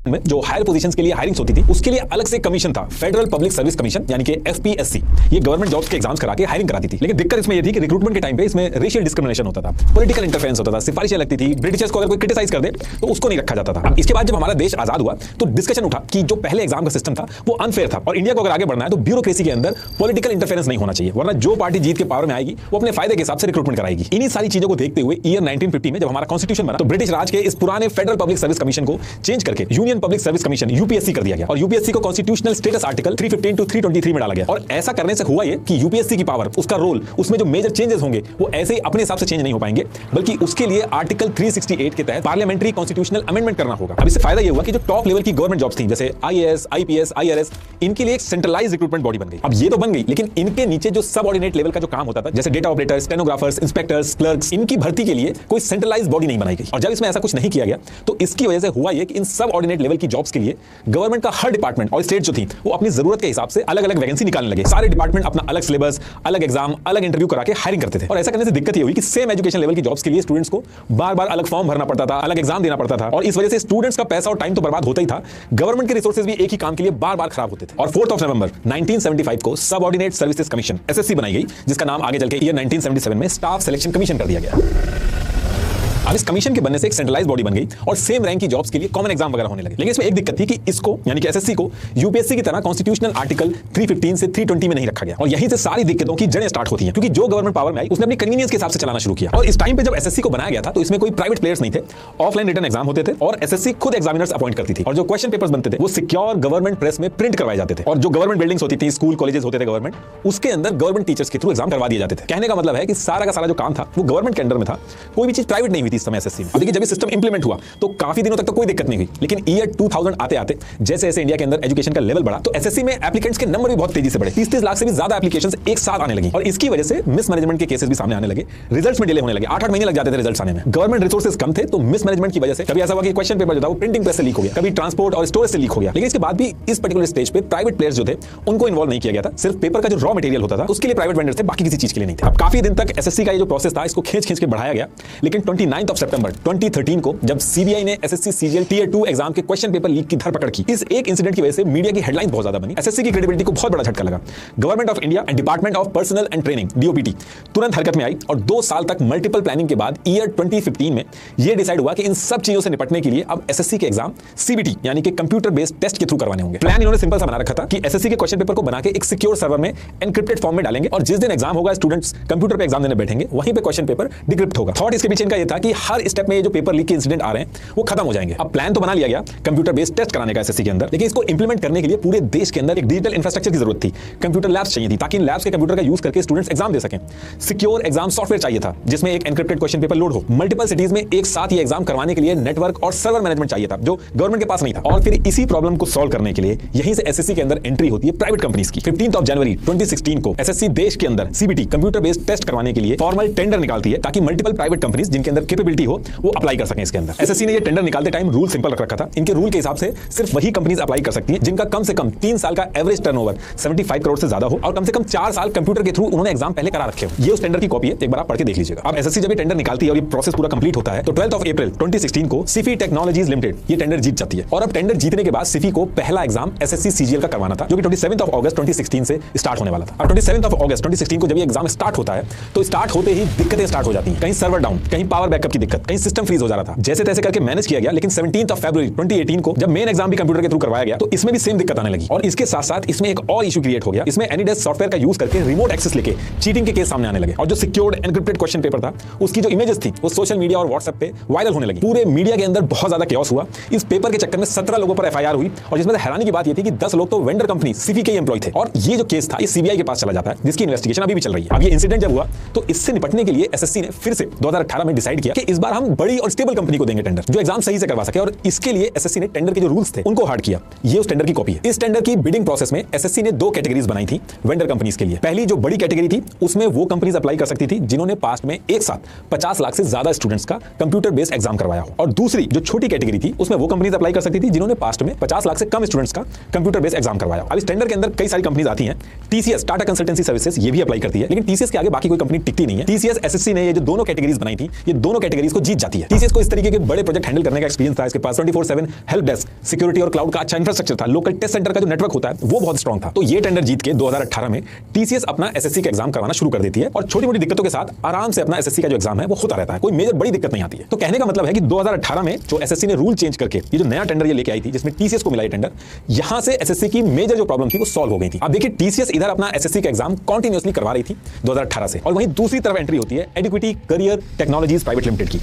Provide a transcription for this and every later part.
में जो higher positions के लिए हायरिंग्स होती थी उसके लिए अलग से कमीशन था, फेडरल पब्लिक सर्विस कमीशन यानी कि एफपीएससी। ये गवर्नमेंट जॉब्स के एग्जाम्स करा के हायरिंग कराती थी। लेकिन दिक्कत इसमें यह थी कि रिक्रूटमेंट के टाइम पे इसमें रेशियल डिस्क्रिमिनेशन होता था, पॉलिटिकल इंटरफेरेंस होता था, सिफारिशें लगती थी, ब्रिटिशर्स को अगर कोई क्रिटिसाइज कर दे तो उसको नहीं रखा जाता था। इसके बाद जब हमारा देश आजाद हुआ तो डिस्कशन उठा कि जो पहले एग्जाम का सिस्टम था वो अनफेयर था और इंडिया को अगर आगे बढ़ना है तो ब्यूरोक्रेसी के अंदर पॉलिटिकल इंटरफेरेंस नहीं होना चाहिए, वरना जो पार्टी जीत के पावर में आएगी वो अपने फायदे के हिसाब से रिक्रूटमेंट कराएगी। इन्हीं सारी चीजों को देखते हुए ईयर 1950 में जब हमारा कॉन्स्टिट्यूशन बना तो ब्रिटिश राज के इस पुराने फेडरल पब्लिक सर्विस कमीशन को चेंज करके union public service commission UPSC कर दिया गया और यूपीएससी को कॉन्स्टिट्यूशनल स्टेटस आर्टिकल 315 टू 323 में डाला गया। और ऐसा करने से हुआ ये कि यूपीएससी की पावर, उसका रोल, उसमें जो मेजर चेंजेस होंगे वो ऐसे ही अपने हिसाब से चेंज नहीं हो पाएंगे, बल्कि उसके लिए आर्टिकल 368 के तहत पार्लियामेंट्री कॉन्स्टिट्यूशनल अमेंडमेंट करना होगा। अब इससे फायदा ये हुआ कि जो टॉप लेवल की गवर्नमेंट जॉब्स थी जैसे आईएएस, आईपीएस, आईआरएस, इनके लिए एक सेंट्रलाइज्ड रिक्रूटमेंट बॉडी बन गई। अब ये तो बन गई, लेकिन इनके नीचे जो सबऑर्डिनेट लेवल का जो काम होता था जैसे data operators, stenographers, inspectors, clerks, इनकी भर्ती के लिए कोई सेंट्रलाइज्ड बॉडी नहीं बनाई गई। और जब इसमें ऐसा कुछ नहीं किया गया तो इसकी वजह से हुआ ये कि इन सबऑर्डिनेट लेवल की जॉब्स के लिए गवर्नमेंट का हर डिपार्टमेंट और स्टेट जो थी वो अपनी जरूरत के हिसाब से अलग अलग वैकेंसी निकालने लगे। सारे डिपार्टमेंट अपना अलग सिलेबस, अलग एग्जाम, अलग इंटरव्यू करा के हायरिंग करते थे। और ऐसा करने से दिक्कत ये हुई कि सेम एजुकेशन लेवल की जॉब्स के लिए स्टूडेंट्स को बार बार अलग फॉर्म भरना पड़ता था, अलग एग्जाम देना पड़ता था और इस वजह से स्टूडेंट्स का पैसा और टाइम तो बर्बाद होता ही था, गवर्नमेंट के रिसोर्सेज भी एक ही काम के लिए बार बार खराब होते थे। और 4 नवंबर 1975 को सबऑर्डिनेट सर्विसेज कमीशन एसएससी बनाई गई, जिसका नाम आगे चल के ईयर 1977 में स्टाफ सिलेक्शन कमीशन कर दिया गया। अब इस कमीशन के बनने से एक सेंट्रलाइज्ड बॉडी बन गई और सेम रैंक की जॉब्स के लिए कॉमन एग्जाम वगैरह होने लगे। लेकिन इसमें एक दिक्कत थी कि इसको यानी कि एसएससी को यूपीएससी की तरह कॉन्स्टिट्यूशनल आर्टिकल 315 से 320 में नहीं रखा गया और यहीं से सारी दिक्कतों की जड़ें स्टार्ट होती हैं, क्योंकि जो गवर्नमेंट पावर में आई उसने अपनी कन्वीनियंस के हिसाब से चलाना शुरू किया। और इस टाइम पे जब एसएससी को बनाया गया था तो इसमें कोई प्राइवेट प्लेयर्स नहीं थे, ऑफलाइन रिटन एग्जाम होते थे और एसएससी खुद एग्जामिनर्स अपॉइंट करती थी और जो क्वेश्चन पेपर्स बनते थे वो सिक्योर गवर्नमेंट प्रेस में प्रिंट करवाए जाते थे और जो गवर्नमेंट बिल्डिंग्स होती थी, स्कूल कॉलेजेस होते थे गवर्नमेंट, उसके अंदर गवर्नमेंट टीचर्स के थ्रू एग्जाम करवा दिए जाते थे। कहने का मतलब है कि सारा का सारा जो काम था वो गवर्नमेंट के अंडर में था, कोई भी चीज प्राइवेट नहीं हुई थी इस समय एसएससी में। जब सिस्टम इंप्लीमेंट हुआ तो काफी दिनों तक तो कोई दिक्कत नहीं हुई, लेकिन ईयर 2000 आते आते जैसे जैसे इंडिया के अंदर एजुकेशन का लेवल बढ़ा तो एसएससी में एप्लीकेंट्स के नंबर भी बहुत तेजी से बढ़े, 30-30 लाख से भी ज्यादा एप्लीकेशंस एक साथ आने लगी और इसकी वजह से मिसमैनेजमेंट के केसेस भी सामने आने लगे, रिजल्ट्स में डिले होने लगे, 8-8 महीने लग जाते थे रिजल्ट्स आने में। गवर्नमेंट रिसोर्सेज कम थे तो मिसमैनेजमेंट की वजह से कभी ऐसा हुआ कि क्वेश्चन पेपर जो था वो प्रिंटिंग प्रेस से लीक हो गया, कभी ट्रांसपोर्ट और स्टोरेज से लीक हो गया। लेकिन इसके बाद भी इस पर्टिकुलर स्टेज पे प्राइवेट प्लेयर्स जो थे उनको इन्वॉल्व नहीं किया गया था, सिर्फ पेपर का जो रॉ मटेरियल होता था उसके लिए प्राइवेट वेंडर्स थे, बाकी किसी चीज के लिए नहीं थे। अब काफी दिन तक एसएससी का ये जो प्रोसेस था इसको खींच के बढ़ाया गया, लेकिन 29 सितंबर 2013 को जब सीबीआई ने एसएससी सीजीएल टीयर 2 एग्जाम के क्वेश्चन पेपर लीक की धरपकड़ की, इस एक इंसिडेंट की वजह से मीडिया की हेडलाइंस बहुत ज्यादा बनी, एसएससी की क्रेडिबिलिटी को बहुत बड़ा झटका लगा। Government of India and department of personal and training DOPT तुरंत हरकत में आई और 2 साल तक मल्टीपल प्लानिंग के बाद ईयर 2015 में यह डिसाइड हुआ कि इन सब चीजों से निपटने के लिए अब एसएससी के एग्जाम सीबीटी यानी कि कंप्यूटर बेस्ड टेस्ट के थ्रू करवाने होंगे। प्लान इन्होंने सिंपल सा बना रखा था कि एसएससी के क्वेश्चन पेपर को बना के एक सिक्योर सर्वर में एनक्रिप्टेड फॉर्म में डालेंगे और जिस दिन एग्जाम होगा स्टूडेंट्स कंप्यूटर पे एग्जाम देने बैठेंगे, वहीं पे क्वेश्चन पेपर डिक्रिप्ट होगा। थॉट इसके पीछे इनका यह था कि हर स्टेप में ये जो पेपर लीक के इंसिडेंट आ रहे हैं वो खत्म हो जाएंगे। अब प्लान तो बना लिया गया कंप्यूटर बेस्ड टेस्ट कराने का एसएससी के अंदर, लेकिन इसको इंप्लीमेंट करने के लिए पूरे देश के अंदर एक डिजिटल इंफ्रास्ट्रक्चर की जरूरत थी, कंप्यूटर लैब्स चाहिए थी ताकि इन लैब्स के कंप्यूटर का यूज करके स्टूडेंट्स एग्जाम दे सकें। सिक्योर एग्जाम सॉफ्टवेयर चाहिए था जिसमें एक एनक्रिप्टेड क्वेश्चन पेपर लोड हो। मल्टीपल सिटीज में एक साथ ही एग्जाम करवाने के लिए नेटवर्क और सर्वर मैनेजमेंट चाहिए था जो गवर्नमेंट के पास नहीं था। और फिर इसी प्रॉब्लम को सॉल्व करने के लिए यहीं से एसएससी के अंदर एंट्री होती है प्राइवेट कंपनीज की। 15 जनवरी 2016 को एसएससी देश के अंदर सीबीटी कंप्यूटर बेस्ड टेस्ट करवाने के लिए फॉर्मल टेंडर निकालती है ताकि मल्टीपल प्राइवेट कंपनीज जिनके अंदर कैपेबिलिटी हो वो अप्लाई कर सकें इसके अंदर। एसएससी ने ये टेंडर निकालते टाइम रूल सिंपल रख रखा था, इनके रूल के हिसाब से सिर्फ वही कंपनीज अप्लाई कर सकती हैं जिनका कम से कम 3 साल का एवरेज टर्नओवर 75 करोड़ से ज्यादा हो और कम से कम 4 साल कंप्यूटर के थ्रू उन्होंने एग्जाम पहले करा रखे हो। ये उस टेंडर की कॉपी है, एक बार आप पढ़ के देख लीजिएगा। अब एसएससी जब ये टेंडर निकालती है और ये प्रोसेस पूरा कंप्लीट होता है तो 12 अप्रैल 2016 को सिफी टेक्नोलॉजीज लिमिटेड ये टेंडर जीत जाती है और अब टेंडर जीतने के बाद सिफी को पहला एग्जाम एसएससी सीजीएल का करवाना था जो कि 27 अगस्त 2016 से स्टार्ट होने वाला था। अब 27 अगस्त 2016 को जब ये एग्जाम स्टार्ट होता है तो स्टार्ट होते ही दिक्कतें स्टार्ट हो जाती हैं, कहीं सर्वर डाउन, कहीं पावर बैकअप की दिक्कत, कहीं सिस्टम फ्रीज हो जा रहा था। जैसे तैसे करके मैनेज किया गया, लेकिन 17 फरवरी 2018 को जब मेन एग्जाम भी कंप्यूटर के थ्रू करवाया गया तो इसमें भी सेम दिक्कत आने लगी और इसके साथ साथ इसमें एक और इशू क्रिएट हो गया। इसमें एनीडेस्क सॉफ्टवेयर का यूज करके रिमोट एक्सेस लेके चीटिंग के केस सामने आने लगे और जो सिक्योर्ड एनक्रिप्टेड क्वेश्चन पेपर था उसकी जो इमेजेस थी वो सोशल मीडिया और व्हाट्सएप पे वायरल होने लगी। पूरे मीडिया के अंदर बहुत ज्यादा केओस हुआ। इस पेपर के चक्कर में 17 लोगों पर एफआईआर हुई और जिसमें हैरानी की बात यह थी कि 10 लोग तो वेंडर कंपनी सिफी के एम्प्लॉय थे और ये जो केस था ये सीबीआई के पास चला जाता है जिसकी इन्वेस्टिगेशन अभी भी चल रही है। अब ये इंसिडेंट जब हुआ तो इससे निपटने के लिए एसएससी ने फिर से 2018 में डिसाइड किया कि इस बार हम बड़ी और स्टेबल कंपनी को देंगे टेंडर जो एग्जाम सही से करवा सके और इसके लिए एसएससी ने टेंडर के जो रूल्स थे उनको हार्ड किया। ये उस टेंडर की कॉपी है। इस टेंडर की बिडिंग प्रोसेस में एसएससी ने 2 कैटेगरीज बनाई थी वेंडर कंपनीज के लिए। पहली जो बड़ी कैटेगरी थी उसमें वो कंपनीज अप्लाई कर सकती थी जिन्होंने पास्ट में एक साथ 50 लाख से ज्यादा स्टूडेंट्स का कंप्यूटर बेस्ड एग्जाम करवाया हो और दूसरी जो छोटी कैटेगरी थी उसमें वो कंपनीज अप्लाई कर सकती थी जिन्होंने पास्ट में 50 लाख से कम स्टूडेंट्स का कंप्यूटर बेस्ड एग्जाम करवाया हो। अब इस टेंडर के अंदर कई सारी कंपनीज आती हैं। टीसीएस टाटा कंसल्टेंसी सर्विसेज ये भी अप्लाई करती है, लेकिन टीसीएस के आगे बाकी कोई कंपनी टिकती नहीं है। टीसीएस एसएससी ने ये जो दोनों कैटेगरीज बनाई थी ये दोनों कैटेगरी कैटेगरीज को जीत जाती है। टीसीएस को इस तरीके के बड़े प्रोजेक्ट हैंडल करने का एक्सपीरियंस था, इसके पास 24/7 हेल्प डेस्क, सिक्योरिटी और क्लाउड का अच्छा इंफ्रास्ट्रक्चर था, लोकल टेस्ट सेंटर का जो नेटवर्क होता है वो बहुत स्ट्रॉन्ग था। तो ये टेंडर जीत के 2018 में टीसीएस अपना एसएससी का एग्जाम करवाना शुरू कर देती है और छोटी मोटी दिक्कतों के साथ आराम से अपना एसएससी का जो एग्जाम है वो होता रहता है, कोई मेजर बड़ी दिक्कत नहीं आती है। तो कहने का मतलब है कि 2018 में जो एसएससी ने रूल चेंज करके ये जो नया टेंडर ये लेके आई थी, जिसमें टीसीएस को मिला ये टेंडर, यहां से एसएससी की मेजर जो प्रॉब्लम थी वो सॉल्व हो गई थी। अब देखिए टीसीएस इधर अपना एसएससी का एग्जाम कंटिन्यूअसली करवा रही थी 2018 से, और वहीं दूसरी तरफ एंट्री होती है एडिक्विटी करियर टेक्नोलॉजीज प्राइवेट लिमिटेड की।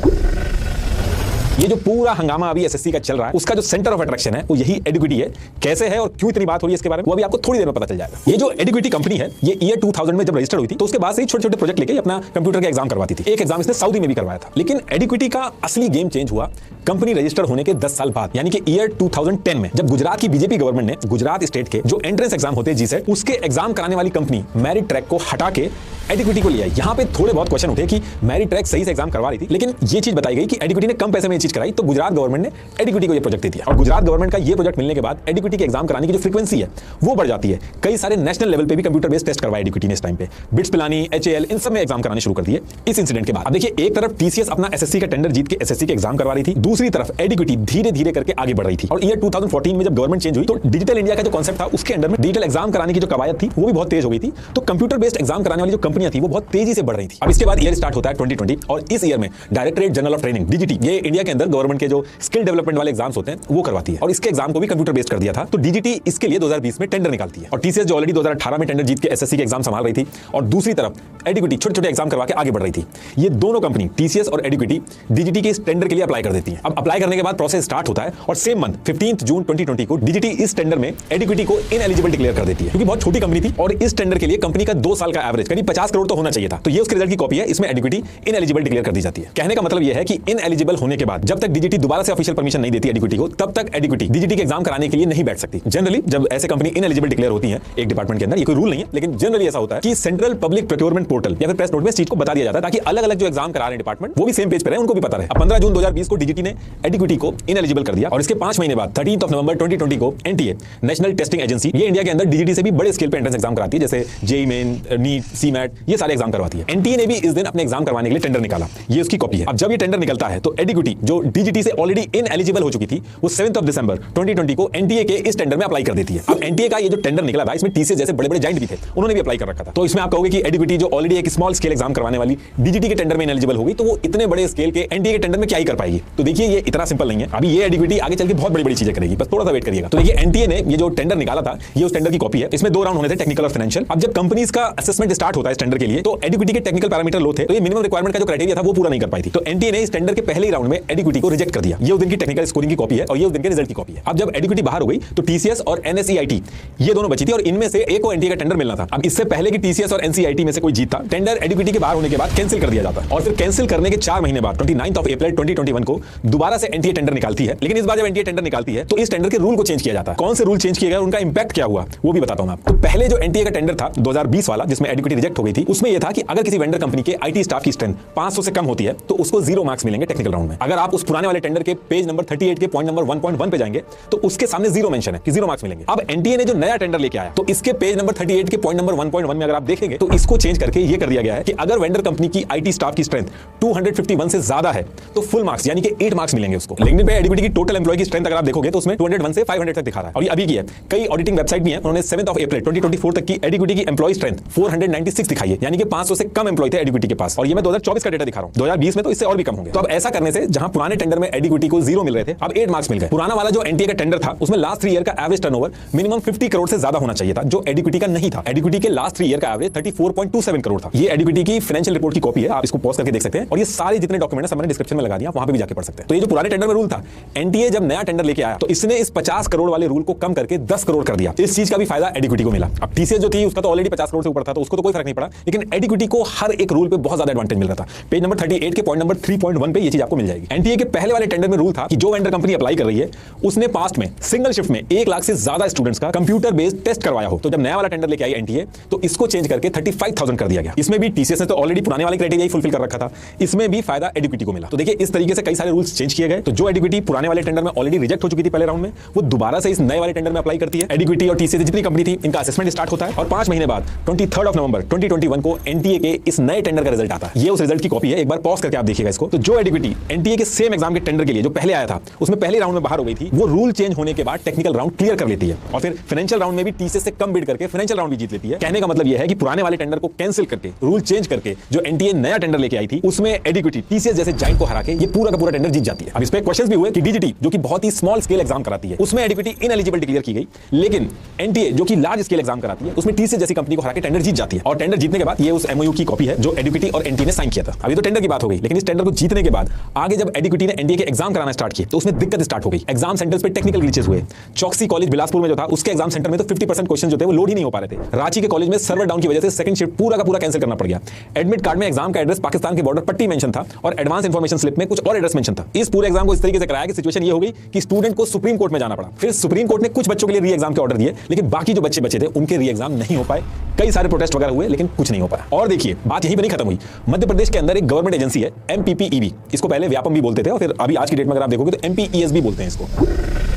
ये जो पूरा हंगामा अभी एसएससी का चल रहा है उसका जो सेंटर ऑफ अट्रैक्शन है वो यही एडिक्विटी है। कैसे है और क्यों इतनी बात हो रही है इसके बारे में वो अभी आपको थोड़ी देर में पता चल जाएगा। ये जो एडिक्विटी कंपनी है ये ईयर 2000 में जब रजिस्टर्ड हुई थी तो उसके बाद से ही छोटे छोटे प्रोजेक्ट लेके अपना कंप्यूटर का एग्जाम करवाती थी। एक एग्जाम इसने सऊदी में भी करवाया था। लेकिन एडिक्विटी का असली गेम चेंज हुआ कंपनी रजिस्टर होने के 10 साल बाद, यानी कि ईयर 2010 में, जब गुजरात की बीजेपी गवर्नमेंट ने गुजरात स्टेट के जो एंट्रेंस एग्जाम होते हैं जीसेट, उसके एग्जाम कराने वाली कंपनी मेरिट ट्रैक को हटा के एडिक्विटी को लिया। यहाँ पे थोड़े बहुत क्वेश्चन उठे कि मेरिट ट्रैक सही से एग्जाम करवा रही थी, लेकिन ये चीज बताई गई कि एडिक्विटी ने कम पैसे में ये चीज कराई, तो गुजरात गवर्नमेंट ने एडिक्विटी को ये प्रोजेक्ट दे दिया। और गुजरात गवर्नमेंट का ये प्रोजेक्ट मिलने के बाद एडिक्विटी के एग्जाम कराने की जो फ्रीक्वेंसी है वो बढ़ जाती है। कई सारे नेशनल लेवल पे भी कंप्यूटर बेस्ड टेस्ट करवाए एडिक्विटी ने इस टाइम पे, बिट्स पिलानी, HAL, इन सब में एग्जाम कराने शुरू कर दिए इस इंसिडेंट के बाद। अब देखिए, एक तरफ टीसीएस अपना एसएससी का टेंडर जीत के एसएससी के एग्जाम करवा रही थी, दूसरी तरफ एडिक्विटी धीरे धीरे करके आगे बढ़ रही थी। और ईयर 2014 में जब गवर्नमेंट चेंज हुई तो डिजिटल इंडिया का जो कॉन्सेप्ट था उसके अंडर में डिजिटल एग्जाम कराने की जो कवायद थी वो भी बहुत तेज हो गई थी। तो कंप्यूटर बेस्ड एग्जाम कराने वाली जो कंपनियां थी वो बहुत तेजी से बढ़ रही थी। अब इसके बाद ईयर स्टार्ट होता है 2020, और इस ईयर में directorate general of training DGT, ये इंडिया के अंदर गवर्नमेंट के जो स्किल डेवलपमेंट वाले एग्जाम्स होते हैं वो करवाती है, और इसके एग्जाम को भी कंप्यूटर बेस्ड कर दिया था। तो डीजीटी इसके लिए 2020 में टेंडर निकालती है, और टीसीएस जो ऑलरेडी 2018 में टेंडर जीत के एसएससी के एग्जाम संभाल रही थी और दूसरी तरफ एडिक्विटी छोटे छोटे एग्जाम करवा के आगे बढ़ रही थी। ये दोनों कंपनी टीसीएस और एडिक्विटी डीजीटी के इस टेंडर के लिए अप्लाई कर देती है। अब अप्लाई करने के बाद प्रोसेस स्टार्ट होता है और सेम मंथ 15 जून 2020 को डीजीटी इस टेंडर में एडिक्विटी को इनएलिजिबल डिक्लेयर कर देती है, क्योंकि बहुत छोटी कंपनी थी और इस टेंडर के लिए कंपनी का 2 साल का एवरेज करीब 50 करोड़ तो होना चाहिए था। तो ये उसके रिजल्ट की कॉपी है, इसमें एडिक्विटी इनएलिजिबल डिक्लेयर कर दी जाती है। कहने का मतलब यह है कि इनएलिजिबल होने के बाद जब तक डीजीटी दोबारा से ऑफिशियल परमिशन नहीं देती एडिक्विटी को, तब तक एडिक्विटी डीजीटी के एग्जाम कराने के लिए नहीं बैठ सकती। जनरली जब ऐसे कंपनी इनएलिजिबल डिक्लेयर होती है एक डिपार्टमेंट के अंदर, ये कोई रूल नहीं है, लेकिन जनरली ऐसा होता है कि सेंट्रल पब्लिक प्रोक्योरमेंट पोर्टल या फिर प्रेस नोट में इस चीज को बता दिया जाता है ताकि अलग अलग जो एग्जाम करा रहे हैं डिपार्टमेंट वो भी सेम पेज पर है, उनको भी पता रहे। अब 15 जून 2020 को डीजीटी ने एडिक्विटी को इनएलिजिबल कर दिया, और इसके 5 महीने बाद 13 नवंबर 2020 को एनटीए, नेशनल टेस्टिंग एजेंसी, ये इंडिया के अंदर डीजीटी से भी बड़े स्केल पे एंट्रेंस एग्जाम कराती है, जैसे जेईई मेन, नीट, सीमैट, ये सारे एग्जाम करवाती है। एनटीए ने भी इस दिन अपने एग्जाम करवाने के लिए टेंडर निकाला, ये उसकी कॉपी है। अब जब ये टेंडर निकलता है तो एडिक्विटी जो डीजीटी से ऑलरेडी इनएलिजिबल हो चुकी थी वो 7 दिसंबर 2020 को एनटीए के इस टेंडर में अप्लाई कर देती है। अब एनटीए का ये जो टेंडर निकला था इसमें टीसीएस जैसे बड़े बड़े जाइंट भी थे, उन्होंने भी अप्लाई कर रखा था। तो इसमें आप कहोगे कि एडिक्विटी जो ऑलरेडी एक स्मॉल स्केल एग्जाम करवाने वाली डीजीटी के टेंडर में इनएलिजिबल होगी तो वो इतने बड़े स्केल के एनटीए के टेंडर में क्या ही कर पाएगी। तो देखिए ये इतना सिंपल नहीं है, अभी ये एडिक्विटी आगे चल के बहुत बड़ी बड़ी चीजें करेगी, बस थोड़ा सा वेट करिएगा। तो देखिए एनटीए ने ये जो टेंडर निकाला था ये उस टेंडर की कॉपी है, इसमें 2 राउंड होने थे, टेक्निकल और फाइनेंशियल। अब जब कंपनीज का असेसमेंट स्टार्ट होता है इस टेंडर के लिए तो एडिक्विटी के टेक्निकल पैरामीटर लो थे, तो ये मिनिमम रिक्वायरमेंट का जो क्राइटेरिया था वो पूरा नहीं कर पाई थी। तो एनटीए ने इस टेंडर के पहले ही राउंड में एडिक्विटी को रिजेक्ट कर दिया। ये उस दिन की टेक्निकल स्कोरिंग की कॉपी है और ये उस दिन के रिजल्ट की कॉपी है। अब जब एडिक्विटी बाहर हो गई तो टीसीएस और एनएसईआईटी ये दोनों बची थी, और इनमें से एक को एनटीए का टेंडर मिलना था। अब इससे पहले कि टीसीएस और एनसीईआईटी में से कोई जीतता, टेंडर एडिक्विटी के बाहर होने के बाद कैंसिल कर दिया जाता, और फिर कैंसिल करने के 4 महीने बाद 29 अप्रैल 2021 को दोबारा से एनटीए टेंडर निकालती है। लेकिन इस बार जब एनटीए टेंडर निकालती है तो इस टेंडर के रूल को चेंज किया जाता है। कौन से रूल चेंज किए गए, उनका इंपैक्ट क्या हुआ वो भी बताता हूं मैं आपको। तो पहले जो एनटीए का टेंडर था 2020 वाला जिसमें एडिक्विटी रिजेक्ट हो गई थी, उसमें यह था कि अगर किसी वेंडर कंपनी के आईटी स्टाफ की स्ट्रेंथ 500 से कम होती है तो उसको 0 मार्क्स मिलेंगे टेक्निकल राउंड में। अगर आप उस पुराने वाले टेंडर के पेज नंबर 38 के पॉइंट नंबर 1.1 पे जाएंगे तो उसके सामने 0 मेंशन है कि 0 मार्क्स मिलेंगे। अब एनटीए ने जो नया टेंडर लेके आया तो इसके पेज नंबर 38 के पॉइंट नंबर 1.1 में अगर आप देखेंगे तो इसको चेंज करके ये कर दिया गया है कि अगर वेंडर कंपनी की आईटी स्टाफ की स्ट्रेंथ 251 से ज्यादा है तो फुल मार्क्स यानी कि 8 मार्क्स मिलेंगे उसको। लिंक्डइन पे एडिक्विटी की टोटल एम्प्लॉय की स्ट्रेंथ अगर आप देखोगे तो उसमें 201 से 500 तक दिखा रहा है, और ये अभी की है। कई ऑडिटिंग वेबसाइट भी है, उन्होंने 7 अप्रैल 2024 तक की एडिक्विटी की एम्प्लॉय स्ट्रेंथ 496 दिखाई है, यानी कि 500 से कम एम्प्लॉय थे एडिक्विटी के पास, और ये मैं 2024 का डेटा दिखा रहा हूं। 2020 में तो इससे और भी कम होंगे। तो अब ऐसा करने से जहां पुराने टेंडर में एडिक्विटी को 0 मिल रहे थे अब 8 मार्क्स मिल गए। पुराना वाला जो एनटीए का टेंडर था उसमें लास्ट 3 ईयर का एवरेज टर्नओवर मिनिमम 50 करोड़ से ज्यादा होना चाहिए था, जो एडिक्विटी का नहीं था। एडिक्विटी के लास्ट 3 ईयर का एवरेज 34.27 करोड़ था। ये एडिक्विटी की फाइनेंशियल रिपोर्ट की कॉपी है, आप इसको पॉज करके देख सकते हैं, और ये सारे जितने डॉक्यूमेंट सब मैंने डिस्क्रिप्शन में लगा दिया, वहां पे भी जाके पढ़ सकते हैं। तो ये जो पुराने टेंडर में रूल था, एनटीए जब नया टेंडर लेके आया तो इसने इस 50 करोड़ वाले रूल को कम करके 10 करोड़ कर दिया। इस चीज का भी फायदा एडिक्विटी को मिला। अब टीसीएस जो थी उसका तो ऑलरेडी 50 करोड़ से ऊपर था तो उसको तो कोई फर्क नहीं पड़ा, लेकिन एडिक्विटी को हर एक रूल पे बहुत ज्यादा एडवांटेज मिल रहा था। पेज नंबर 38 के पॉइंट नंबर 3.1 पे ये चीज आपको मिल जाएगी। एनटीए के पहले वाले टेंडर में रूल था कि जो वेंडर कंपनी अप्लाई कर रही है उसने पास्ट में सिंगल शिफ्ट में 1 लाख से ज्यादा स्टूडेंट्स का कंप्यूटर बेस्ड टेस्ट करवाया हो। तो जब नया वाला टेंडर लेके आई एनटीए तो इसको चेंज करके 35,000 कर दिया गया। इसमें भी टीसीएस ने तो ऑलरेडी पुराने वाले क्राइटेरिया फुलफिल कर रखा था, इसमें भी फायदा एडिक्विटी को मिला। तो देखिए इस तरीके से कई सारे रूल्स चेंज किए गए। तो जो एडिक्विटी पुराने वाले टेंडर में ऑलरेडी रिजेक्ट हो चुकी थी पहले राउंड में, वो दोबारा से इस नए वाले टेंडर में अप्लाई करती है। एडिक्विटी और टीसीएस जितनी कंपनी थी इनका असेसमेंट स्टार्ट होता है, और 5 महीने बाद 23 नवंबर 2021 को एनटीए के इस नए टेंडर का रिजल्ट आता है। ये उस रिजल्ट की कॉपी है, एक बार पॉज करके आप देखिएगा इसको। तो जो एडीक्यूटी एनटीए के सेम एग्जाम के टेंडर के लिए जो पहले आया था उसमें पहले राउंड में बाहर हो गई थी, वो रूल चेंज होने के बाद टेक्निकल राउंड क्लियर कर लेती है और फिर फाइनेंशियल राउंड में भी टीसीएस से कम बिड करके फाइनेंशियल राउंड भी जीत लेती है। कहने का मतलब यह है कि पुराने वाले टेंडर को कैंसिल करके रूल चेंज करके जो एनटीए नया टेंडर लेके आई थी उसमें एडीक्यूटी टीसीएस जैसे जाइंट को हरा के ये पूरा का पूरा टेंडर जीत जाती है। अब इस पे क्वेश्चंस भी हुए कि डीजीटी जो कि बहुत ही स्मॉल स्केल एग्जाम कराती है उसमें एडीक्यूटी इनएलिजिबल डिक्लेयर की गई, लेकिन एनटीए जो कि लार्ज स्केल एग्जाम कराती है उसमें टीसीएस जैसी कंपनी को हरा के टेंडर जीत जाती है। और टेंडर जीतने के बाद ये उस एमओयू की कॉपी है जो एडीक्यूटी और एनटीए ने साइन किया था। अभी तो टेंडर की बात हो गई, लेकिन इस टेंडर को जीतने के बाद आगे जब एडीक्यूटी ने एनटीए के एग्जाम कराना स्टार्ट किए तो उसमें दिक्कत स्टार्ट हो गई। एग्जाम सेंटर्स पे टेक्निकल ग्लिचेस हुए। चौकसी कॉलेज बिलासपुर में जो था उसके एग्जाम सेंटर में तो 50% क्वेश्चन जो थे वो लोड ही नहीं हो पा रहे थे। रांची के कॉलेज में सर्वर डाउन की वजह से सेकंड शिफ्ट पूरा का पूरा कैंसिल करना पड़ गया। एडमिट कार्ड में एग्जाम का एड्रेस पाकिस्तान के बॉर्डर पट्टी मेंशन था और एडवांस इंफॉर्मेशन स्लिप में कुछ और एड्रेस मेंशन था। इस पूरे एग्जाम को इस तरीके से कराया कि सिचुएशन ये हो गई कि स्टूडेंट को सुप्रीम कोर्ट में जाना पड़ा। फिर सुप्रीम कोर्ट ने कुछ बच्चों के लिए री एग्जाम के ऑर्डर दिए, लेकिन बाकी जो बच्चे बचे थे उनके री एग्जाम नहीं हो पाए। कई सारे प्रोटेस्ट वगैरह हुए लेकिन कुछ नहीं हो पाया। और देखिए बात यहीं पर नहीं खत्म हुई। मध्य प्रदेश के अंदर एक गवर्नमेंट एजेंसी है एमपीपीईबी, इसको पहले व्यापम भी बोलते थे और फिर अभी आज की डेट में अगर आप देखोगे तो एमपीईएसबी बोलते हैं इसको।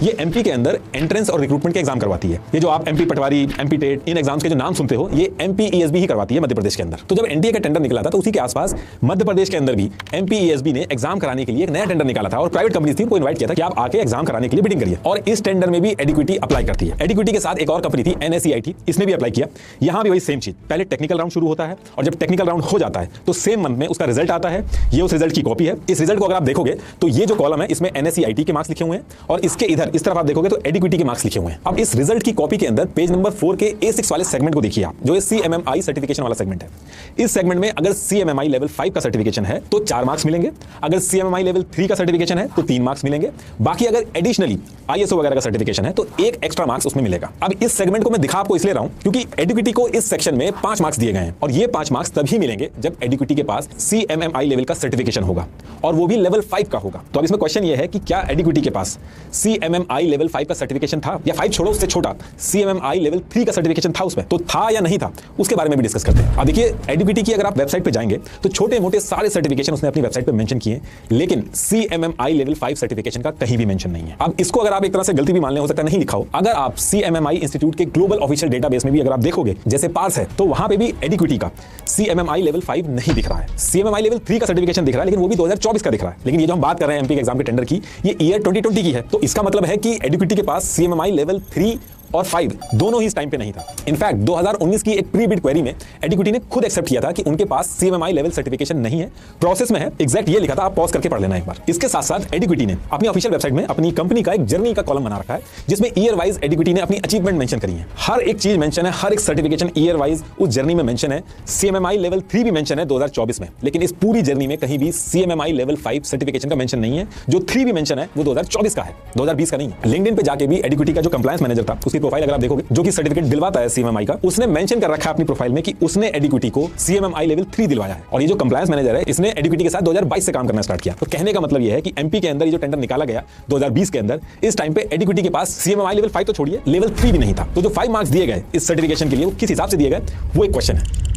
ये एमपी के अंदर एंट्रेंस और रिक्रूटमेंट के एग्जाम करवाती है। ये जो आप एमपी पटवारी, एमपी टेट, इन एग्जाम्स के जो नाम सुनते हो ये एमपीईएसबी ही करवाती है मध्य प्रदेश के अंदर। तो जब एनटीए का टेंडर निकला था तो उसी के आसपास मध्य प्रदेश के अंदर भी एमपीईएसबी ने एग्जाम कराने के लिए एक नया टेंडर निकाला था और प्राइवेट कंपनी थी उनको इन्वाइट किया था कि आप आके एग्जाम कराने के लिए बिडिंग करिए। और इस टेंडर में भी एडीक्यूटी अप्लाई करती है। एडीक्यूटी के साथ एक और कंपनी थी एनएसईआईटी, इसने भी अप्लाई किया। यहां भी वही सेम चीज, पहले टेक्निकल राउंड शुरू होता है और जब टेक्निकल राउंड हो जाता है तो सेम मंथ में उसका रिजल्ट आता है। ये उस रिजल्ट की कॉपी है। इस रिजल्ट को अगर आप देखोगे तो ये जो कॉलम है इसमें एनएसईआईटी के मार्क्स लिखे हुए हैं और इसके इधर इस तरफ आप देखोगे तो एडीक्यूटी के मार्क्स लिखे हुए हैं। अब इस रिजल्ट की कॉपी के अंदर पेज नंबर 4 के A6 वाले सेगमेंट को देखिए आप, जो ये सीएमएमआई सर्टिफिकेशन वाला सेगमेंट है। इस सेगमेंट में अगर सीएमएमआई लेवल 5 का सर्टिफिकेशन है तो 4 मार्क्स मिलेंगे, अगर सीएमएमआई लेवल 3 का सर्टिफिकेशन है तो 3 मार्क्स मिलेंगे, बाकी अगर एडिशनली आईएसओ वगैरह का सर्टिफिकेशन है तो 1 एक्स्ट्रा मार्क्स उसमें मिलेगा। अब इस सेगमेंट को मैं दिखा आपको इसलिए रहा हूं क्योंकि एडीक्यूटी को इस सेक्शन में 5 मार्क्स दिए गए हैं और ये 5 मार्क्स तभी मिलेंगे जब एडीक्यूटी के पास सीएमएमआई लेवल का सर्टिफिकेशन होगा और वो भी लेवल 5 का होगा। तो अब इसमें क्वेश्चन ये है कि क्या एडीक्यूटी के पास सीएमएमआई लेवल 5 का सर्टिफिकेशन था, या 5 छोड़ो उससे छोटा सीएमएमआई लेवल 3 का सर्टिफिकेशन था उसमें, तो था या नहीं था उसके बारे में भी डिस्कस करते हैं। अब देखिए एडीक्यूटी की अगर आप वेबसाइट पे जाएंगे तो छोटे मोटे सारे सर्टिफिकेशन उसने अपनी वेबसाइट पे मेंशन किए, लेकिन सीएमएमआई लेवल 5 सर्टिफिकेशन का कहीं भी मेंशन नहीं है। अब इसको अगर आप एक तरह से गलती भी मान लें, हो सकता है नहीं लिखा हो, अगर आप सीएमएमआई इंस्टीट्यूट के ग्लोबल ऑफिशियल डेटाबेस में भी अगर आप देखोगे जैसे पार्स है तो वहां पे भी एडीक्यूटी का सीएमएमआई लेवल 5 नहीं दिख रहा है। सीएमएमआई लेवल 3 का सर्टिफिकेशन दिख रहा है लेकिन वो भी 2024 का दिख रहा है। लेकिन ये जो हम बात कर रहे हैं एमपी के एग्जाम के टेंडर की, ये ईयर 2020 की है, तो इसका मतलब है कि एडीक्यूटी के पास सीएमएमआई लेवल 3 और 5 दोनों ही इस टाइम पे नहीं था। इनफैक्ट 2019 की एक प्री बिड क्वेरी में एडीक्यूटी ने खुद एक्सेप्ट किया था कि उनके पास सीएमएमआई लेवल सर्टिफिकेशन नहीं है, प्रोसेस में है। एग्जैक्ट ये लिखा था, आप पॉज करके पढ़ लेना एक बार। इसके साथ साथ एडीक्यूटी ने अपनी ऑफिशियल वेबसाइट में अपनी कंपनी का एक जर्नी का कॉलम बना रखा है जिसमें ईयर वाइज एडीक्यूटी ने अपनी अचीवमेंट मेंशन करी है। हर एक चीज मेंशन है, हर एक सर्टिफिकेशन ईयर वाइज उस जर्नी में मेंशन है। सीएमएमआई लेवल 3 भी मेंशन है 2024 में, लेकिन इस पूरी जर्नी में कहीं भी सीएमएमआई लेवल 5 सर्टिफिकेशन का मेंशन नहीं है। जो 3 भी मेंशन है वो 2024 का है, 2020 का नहीं है। लिंक्डइन पे जाके भी एडीक्यूटी का जो कंप्लायंस मैनेजर था उसकी प्रोफाइल अगर आप देखोगे, जो कि सर्टिफिकेट दिलवाता है सीएमएमआई का, उसने मेंशन कर रखा है अपनी प्रोफाइल में कि उसने एडीक्यूटी को सीएमएमआई लेवल 3 दिलवाया है। और ये जो कंप्लायंस मैनेजर है इसने एडीक्यूटी के साथ 2022 से काम करना स्टार्ट किया। तो कहने का मतलब ये है कि एमपी के अंदर ये जो टेंडर निकाला गया 2020 के अंदर, इस टाइम पे एडीक्यूटी के पास सीएमएमआई लेवल 5 तो छोड़िए, लेवल 3 भी नहीं था। तो जो 5 मार्क्स दिए गए इस सर्टिफिकेशन के लिए वो किस हिसाब से दिए गए वो एक क्वेश्चन है।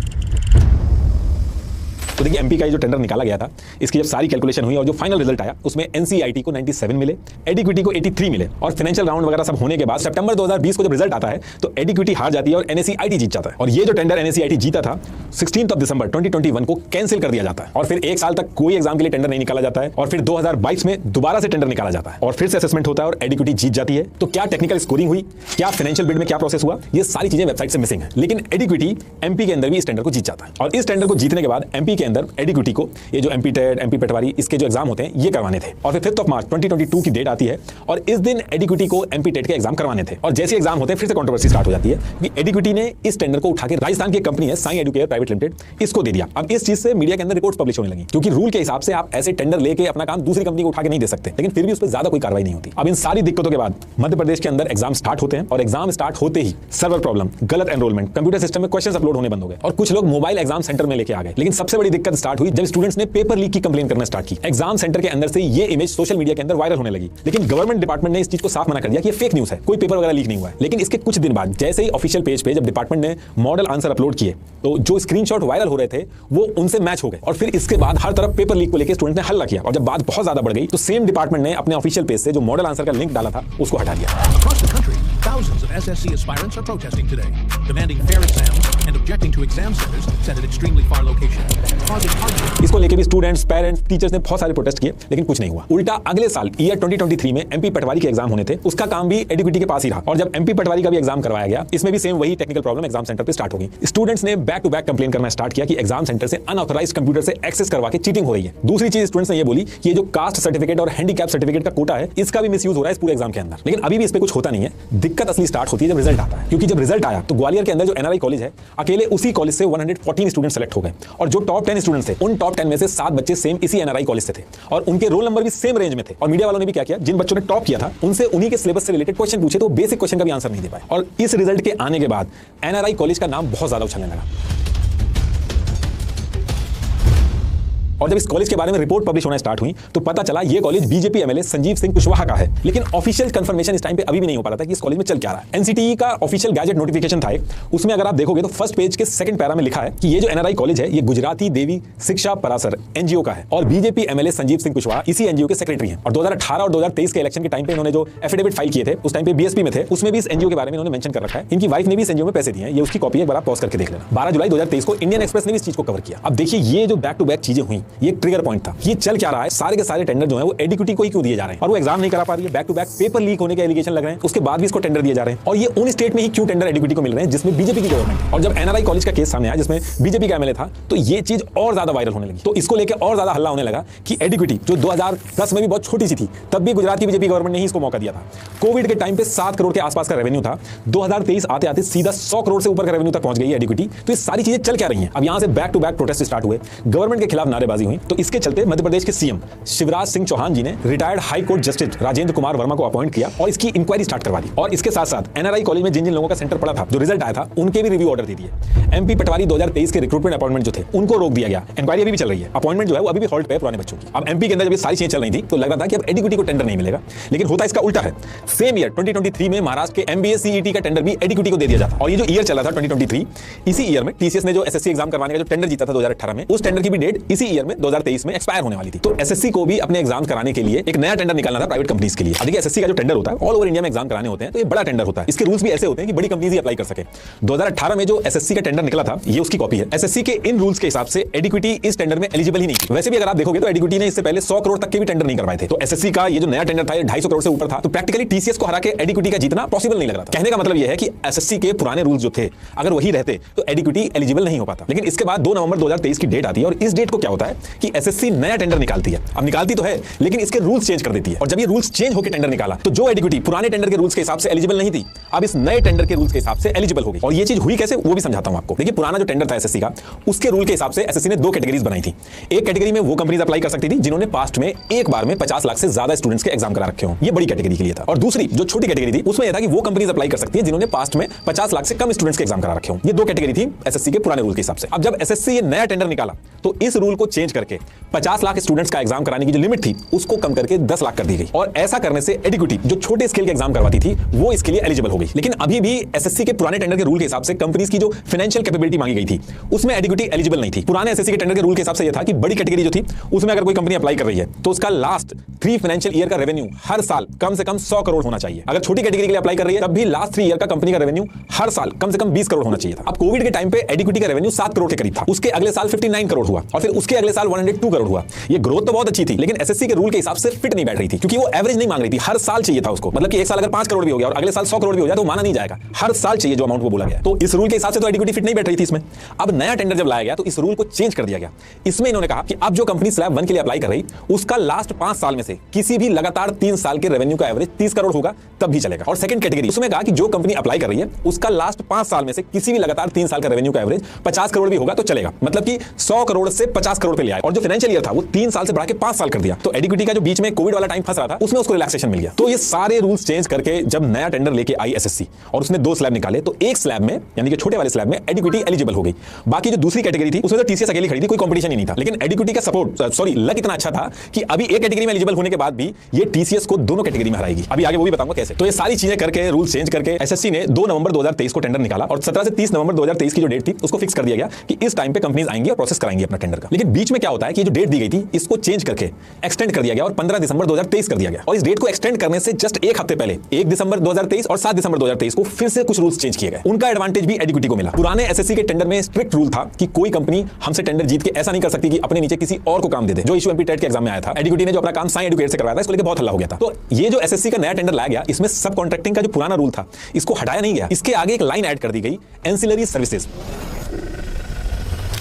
तो देखिए एमपी का जो टेंडर निकाला गया था इसकी जब सारी कैलकुलेशन हुई और जो फाइनल रिजल्ट आया उसमें एनसीईआरटी को 97 मिले, एडीक्यूटी को 83 मिले और फाइनेंशियल राउंड वगैरह सब होने के बाद सितंबर 2020 को जब रिजल्ट आता है तो एडीक्यूटी हार जाती है और एनएसईआरटी जीत जाता है। और ये जो टेंडर एनएसईआरटी जीता था 16 दिसंबर 2021 को कैंसिल कर दिया जाता है और फिर 1 साल तक कोई एग्जाम के लिए टेंडर नहीं निकाला जाता है और फिर 2022 में दोबारा से टेंडर निकाला जाता है और फिर से असेसमेंट होता है और एडीक्यूटी जीत जाती है। तो क्या टेक्निकल स्कोरिंग हुई, क्या फाइनेंशियल बिड में क्या प्रोसेस हुआ, ये सारी चीजें वेबसाइट से मिसिंग है। लेकिन एडीक्यूटी एमपी के अंदर भी इस टेंडर को जीत जाता है और इस टेंडर को जीतने के बाद एमपी के अंदर एडीक्यूटी को ये जो एमपी टेट, एमपी पटवारी, इसके जो एग्जाम होते हैं ये करवाने थे। और फिर 5 मार्च 2022 की डेट आती है और इस दिन एडीक्यूटी को एमपी टेट के एग्जाम करवाने थे और जैसे एग्जाम होते हैं फिर से कंट्रोवर्सी स्टार्ट हो जाती है कि एडीक्यूटी ने इस टेंडर को उठा के राजस्थान की कंपनी है साई एडुकेयर प्राइवेट लिमिटेड, इसको दे दिया। अब इस चीज से मीडिया के अंदर रिपोर्ट्स पब्लिश होने लगी क्योंकि रूल के हिसाब से आप ऐसे टेंडर लेके अपना काम दूसरी कंपनी को उठा के नहीं दे सकते, लेकिन फिर भी उस पर ज्यादा कोई कार्रवाई नहीं होती। अब इन सारी दिक्कतों के बाद मध्य प्रदेश के अंदर एग्जाम स्टार्ट होते हैं और एग्जाम स्टार्ट होते ही सर्वर प्रॉब्लम, गलत एनरोलमेंट, कंप्यूटर सिस्टम में क्वेश्चंस अपलोड होने बंद हो गए और कुछ लोग मोबाइल एग्जाम सेंटर में लेके आ गए। लेकिन सबसे बड़ी दिक्कत स्टार्ट हुई जब स्टूडेंट्स ने पेपर लीक की कंप्लेन करना स्टार्ट की। एग्जाम सेंटर के अंदर से ये इमेज सोशल मीडिया के अंदर वायरल होने लगी, लेकिन गवर्नमेंट डिपार्टमेंट ने इस चीज को साफ मना कर दिया कि ये फेक न्यूज है, कोई पेपर वगैरह लीक नहीं हुआ है। लेकिन इसके कुछ दिन बाद जैसे ही ऑफिशियल पेज पे जब डिपार्टमेंट ने मॉडल आंसर अपलोड किए तो जो स्क्रीनशॉट वायरल हो रहे थे वो उनसे मैच हो गए और फिर इसके बाद हर तरफ पेपर लीक को लेकर स्टूडेंट ने हल्ला किया और जब बात बहुत ज्यादा बढ़ गई तो सेम डिपार्टमेंट ने अपने ऑफिशियल पेज से जो मॉडल आंसर का लिंक डाला था उसको हटा दिया। Thousands of SSC aspirants are protesting today, demanding fair exams and objecting to exam centers set at extremely far locations, causing hardship. इसको लेके भी स्टूडेंट्स, पेरेंट्स, टीचर्स ने बहुत सारे प्रोटेस्ट किए, लेकिन कुछ नहीं हुआ। उल्टा अगले साल ईयर 2023 में एमपी पटवारी के एग्जाम होने थे, उसका काम भी एडुकेटी के पास ही रहा, और जब एमपी पटवारी का भी एग्जाम करवाया गया, इसमें भी सेम वही टेक्निकल प्रॉब्लम एग्जाम सेंटर पे स्टार्ट हो गई। स्टूडेंट्स ने बैक टू बैक कंप्लेन करना स्टार्ट किया कि एग्जाम सेंटर से अनऑथराइज्ड कंप्यूटर से एक्सेस करवा के चीटिंग हो रही है। दूसरी चीज स्टूडेंट्स ने ये बोली कि ये जो कास्ट सर्टिफिकेट और हैंडीकैप सर्टिफिकेट का कोटा है, इसका भी मिसयूज हो रहा है इस पूरे एग्जाम के अंदर। लेकिन अभी भी इस पे कुछ होता नहीं है। दिक्कत असली स्टार्ट होती है जब रिजल्ट आता है, क्योंकि जब रिजल्ट आया तो ग्वालियर के अंदर जो एनआरआई कॉलेज है, अकेले उसी कॉलेज से 114 स्टूडेंट सेलेक्ट हो गए, और जो टॉप 10 स्टूडेंट्स थे, उन टॉप 10 में से 7 बच्चे सेम इसी एनआरआई कॉलेज से थे, और उनके रोल नंबर भी सेम रेंज में थे। और मीडिया वालों ने भी क्या किया, जिन बच्चों ने टॉप किया था उनसे उन्हीं के सिलेबस से रिलेटेड क्वेश्चन पूछे, तो बेसिक क्वेश्चन का भी आंसर नहीं दे पाए। और इस रिजल्ट के आने के बाद एनआरआई कॉलेज का नाम बहुत ज्यादा उछलने लगा। और जब इस कॉलेज के बारे में रिपोर्ट पब्लिश होना स्टार्ट हुई तो पता चला ये college BJP MLA Sanjeev Singh Kushwaha का है। लेकिन ऑफिशियल कंफर्मेशन इस टाइम पे अभी भी नहीं हो पा रहा था कि इस कॉलेज में चल क्या रहा है। एनसीटीई का ऑफिशियल गैजेट नोटिफिकेशन था, उसमें अगर आप देखोगे तो फर्स्ट पेज के सेकंड पैरा में लिखा है कि ये जो एनआरआई कॉलेज है, ये गुजराती देवी शिक्षा परासर एनजीओ का है, और बीजेपी एमएलए संजीव सिंह कुशवाहा इसी एनजीओ के सेक्रेटरी हैं। और 2018 और 2023 के इलेक्शन के टाइम पे इन्होंने जो एफिडेविट फाइल किए थे, उस टाइम पे बीएसपी में थे, उसमें भी इस एनजीओ के बारे में इन्होंने मेंशन कर रखा है। इनकी वाइफ ने भी इस एनजीओ में पैसे दिए हैं, ये उसकी कॉपी है, एक बार आप पॉज करके देख लेना। 12 जुलाई 2023 को इंडियन एक्सप्रेस ने भी इस चीज को कवर किया। अब देखिए ये जो बैक टू बैक चीजें हुई, ये ट्रिगर पॉइंट था। ये चल क्या रहा है, सारे के सारे टेंडर जो है वो एडुकेटी को ही क्यों दिए जा रहे हैं, और वो एग्जाम नहीं करा पा रही है, back to back paper leak होने के एलिगेशन लग रहे हैं, उसके बाद भी इसको टेंडर दिए जा रहे हैं। और ये उन स्टेट में ही क्यों टेंडर एडुकेटी को मिल रहे हैं जिसमें बीजेपी की गवर्नमेंट है। और जब एनआरआई कॉलेज का केस सामने आया जिसमें बीजेपी का एमएलए था, तो ये चीज और ज्यादा वायरल होने लगी। तो इसको लेकर और ज्यादा हल्ला होने लगा कि एडुकेटी जो 2010 में भी बहुत छोटी सी थी, तब भी गुजरात की बीजेपी गवर्नमेंट ने ही इसको मौका दिया था। कोविड के टाइम पे 7 करोड़ के आसपास का रेवेन्यू था, 2023 आते आते सीधा 100 करोड़ से ऊपर का रेवेन्यू तक पहुंच गई है एडुकेटी। तो ये सारी चीजें चल क्या रही हैं। अब यहां से back to back protest start हुए, गवर्नमेंट के खिलाफ नारेबाजी हुई। तो इसके चलते मध्य प्रदेश के सीएम शिवराज सिंह चौहान जी ने retired high court justice Rajendra Kumar Verma को अपॉइंट किया और इसकी इंक्वायरी स्टार्ट करवा दी। और इसके साथ साथ एनआरआई कॉलेज में जिन जिन लोगों का सेंटर पड़ा था, जो रिजल्ट आया था, उनके भी रिव्यू ऑर्डर दे दिए। एमपी पटवारी 2023 के रिक्रूटमेंट अपॉइंटमेंट जो थे, उनको रोक दिया गया। इंक्वायरी अभी भी चल रही है, अपॉइंटमेंट जो है वो अभी भी हॉल्ट पे है पुराने बच्चों की। अब एमपी के अंदर जब ये सारी चीजें चल रही थी तो लग रहा था कि अब एडुकेटी को टेंडर नहीं मिलेगा, लेकिन होता इसका उल्टा है। सेम ईयर 2023 में महाराष्ट्र के एमबीए सीईटी का टेंडर भी एडुकेटी को दे दिया जाता। और ये जो ईयर चला था 2023, इसी ईयर में टीसीएस ने जो एसएससी एग्जाम करवाने का जो टेंडर जीता था 2018 में, उस टेंडर की भी डेट इसी ईयर में 2023 में एक्सपायर होने वाली थी। तो एसएससी को भी अपने एग्जाम कराने के लिए एक नया टेंडर निकालना था प्राइवेट कंपनीज के लिए। देखिए एसएससी का जो टेंडर होता है, ऑल ओवर इंडिया में एग्जाम कराने होते हैं, तो ये बड़ा टेंडर होता है। इसके रूल्स भी ऐसे होते हैं कि बड़ी कंपनीज ही अप्लाई कर सके। 2018 में जो एसएससी का टेंडर निकला था, ये उसकी कॉपी है। एसएससी के इन रूल्स के हिसाब से एडुकेटी इस टेंडर में एलिजिबल ही नहीं थी। वैसे भी अगर आप देखोगे तो एडुकेटी ने इससे पहले 100 करोड़ तक के भी टेंडर नहीं करवाए थे। तो एसएससी का ये जो नया टेंडर था, ये 250 करोड़ से ऊपर था। तो प्रैक्टिकली टीसीएस को हरा के एडुकेटी का जीतना पॉसिबल नहीं लग रहा था। कहने का मतलब यह है कि एसएससी के पुराने रूल्स जो थे, अगर वही रहते तो एडुकेटी एलिजिबल नहीं हो पाता। लेकिन इसके बाद 2 नवंबर 2023 की डेट आती है, और इस डेट को क्या होता है कि एसएससी नया टेंडर निकालती है। अब निकालती तो है, लेकिन इसके रूल्स चेंज कर देती है। और जब ये रूल्स चेंज होकर टेंडर निकाला, तो जो एडुकेटी पुराने टेंडर के रूल्स के हिसाब से एलिजिबल नहीं थी, अब इस नए टेंडर के रूल्स के हिसाब से एलिजिबल हो गई। और ये चीज हुई कैसे, वो भी समझाता हूं आपको। देखिए पुराना जो टेंडर था एसएससी का, उसके रूल के हिसाब से एसएससी ने 2 कैटेगरीज बनाई थी। एक कैटेगरी में वो कंपनीज अप्लाई कर सकती थी जिन्होंने पास्ट में एक बार में 50 लाख से ज्यादा स्टूडेंट्स के एग्जाम करा रखे हो, ये बड़ी कैटेगरी के लिए था। और दूसरी जो छोटी कैटेगरी थी, उसमें यह था कि वो कंपनीज अप्लाई कर सकती है जिन्होंने पास्ट में 50 लाख से कम स्टूडेंट्स के एग्जाम करा रखे हो। ये 2 कैटेगरी थी एसएससी के पुराने रूल के हिसाब से। अब जब एसएससी ये नया टेंडर निकाला, तो इस रूल को चेंज करके 50 लाख स्टूडेंट्स का एग्जाम कराने की जो लिमिट थी, उसको कम करके 10 लाख कर दी गई। और ऐसा करने से एडुकेटी जो छोटे स्केल के एग्जाम करवाती थी, वो इसके लिए एलिजिबल हो गई। लेकिन अभी भी एसएससी के पुराने टेंडर के रूल के हिसाब से कंपनीज की जो फाइनेंशियल कैपेबिलिटी मांगी गई थी, उसमें एडुकेटी एलिजिबल नहीं थी। पुराने एसएससी के टेंडर के रूल के हिसाब से यह था कि बड़ी कैटेगरी जो थी, उसमें अगर कोई कंपनी अप्लाई कर रही है तो उसका लास्ट 3 फाइनेंशियल ईयर का रेवेन्यू हर साल कम से कम 100 करोड़ होना चाहिए। अगर छोटी कैटेगरी के लिए अप्लाई कर रही है, तब भी लास्ट 3 ईयर का कंपनी का रेवेन्यू हर साल कम से कम 20 करोड़ होना चाहिए था। अब कोविड के टाइम पे एडुकेटी का रेवेन्यू 7 करोड़ के करीब था, उसके अगले साल 59 करोड़ हुआ, और फिर उसके अगले साल 102 करोड़ हुआ। ये ग्रोथ तो बहुत अच्छी थी, लेकिन एसएससी के रूल के हिसाब से फिट नहीं बैठ रही थी, क्योंकि वो एवरेज नहीं मांग रही थी, हर साल चाहिए था उसको। मतलब कि एक साल अगर 5 करोड़ भी हो गया और अगले साल 100 करोड़ भी हो जाए तो माना नहीं जाएगा, हर साल चाहिए जो अमाउंट वो बोला गया। तो इस रूल के हिसाब से तो एडुकेटी फिट नहीं बैठ रही थी इसमें। अब नया टेंडर जब लाया गया तो इस रूल को चेंज कर दिया गया। इसमें इन्होंने कहा कि अब जो कंपनी स्लैब 1 के लिए अप्लाई कर रही, उसका लास्ट 5 साल में से किसी भी लगातार 3 साल के रेवेन्यू का एवरेज 30 करोड़ होगा, तब भी चलेगा। और सेकंड कैटेगरी, उसमें कहा कि जो कंपनी अप्लाई कर रही है, उसका लास्ट 5 साल में से किसी भी लगातार 3 साल का रेवेन्यू का एवरेज 50 करोड़ भी होगा तो चलेगा। मतलब कि 100 करोड़ से 50 करोड़ पे ले आए। और जो फाइनेंशियल ईयर था वो 3 साल से बढ़ा के 5 साल कर दिया। तो एडुकेटी का जो बीच में कोविड वाला टाइम फंस रहा था, उसमें उसको रिलैक्सेशन मिल गया। तो ये सारे रूल्स चेंज करके जब नया टेंडर लेके आई एसएससी और उसने 2 स्लैब निकाले, तो एक स्लैब में यानी कि छोटे वाले स्लैब में एडुकेटी एलिजिबल हो गई। बाकी जो दूसरी कैटेगरी थी, उसमें तो टीसीएस अकेली खड़ी थी, कोई कंपटीशन ही नहीं था। लेकिन एडुकेटी का लक इतना अच्छा था कि अभी एक कैटेगरी में एलिजिबल होने के बाद भी ये टीसीएस को दोनों कैटेगरी में हराएगी। अभी आगे वो भी बताऊंगा कैसे। तो ये सारी चीजें करके, रूल चेंज करके एसएससी ने 2 नवंबर 2023 को टेंडर निकाला, और 17 से 30 नवंबर 2023 की जो डेट थी उसको फिक्स कर दिया गया कि इस टाइम पे कंपनीज आएंगी और प्रोसेस कराएंगी अपना टेंडर का। लेकिन बीच में क्या होता है कि जो डेट दी गई थी इसको चेंज करके एक्सटेंड कर दिया गया और 15 दिसंबर 2023 कर दिया गया। और इस डेट को एक्सटेंड करने से जस्ट एक हफ्ते पहले 1 दिसंबर 2023 और 7 दिसंबर 2023 को फिर से कुछ रूल्स चेंज किए गए। उनका एडवांटेज भी एडुकेटी को मिला। पुराने एसएससी के टेंडर में स्ट्रिक्ट रूल था कि कोई कंपनी हमसे टेंडर जीत के ऐसा नहीं कर सकती कि अपने नीचे किसी और को काम दे दे, जो इशू एमपी टेट के एग्जाम में आया था। एडुकेटी ने जो अपना काम साई एडुकेट से करवाया था, इसको लेकर बहुत हल्ला हो गया था। तो ये जो एसएससी का नया टेंडर लाया गया, इसमें सब कॉन्ट्रैक्टिंग का जो पुराना रूल था इसको हटाया नहीं गया, इसके आगे एक लाइन ऐड कर दी गई, एंसिलरी सर्विसेज,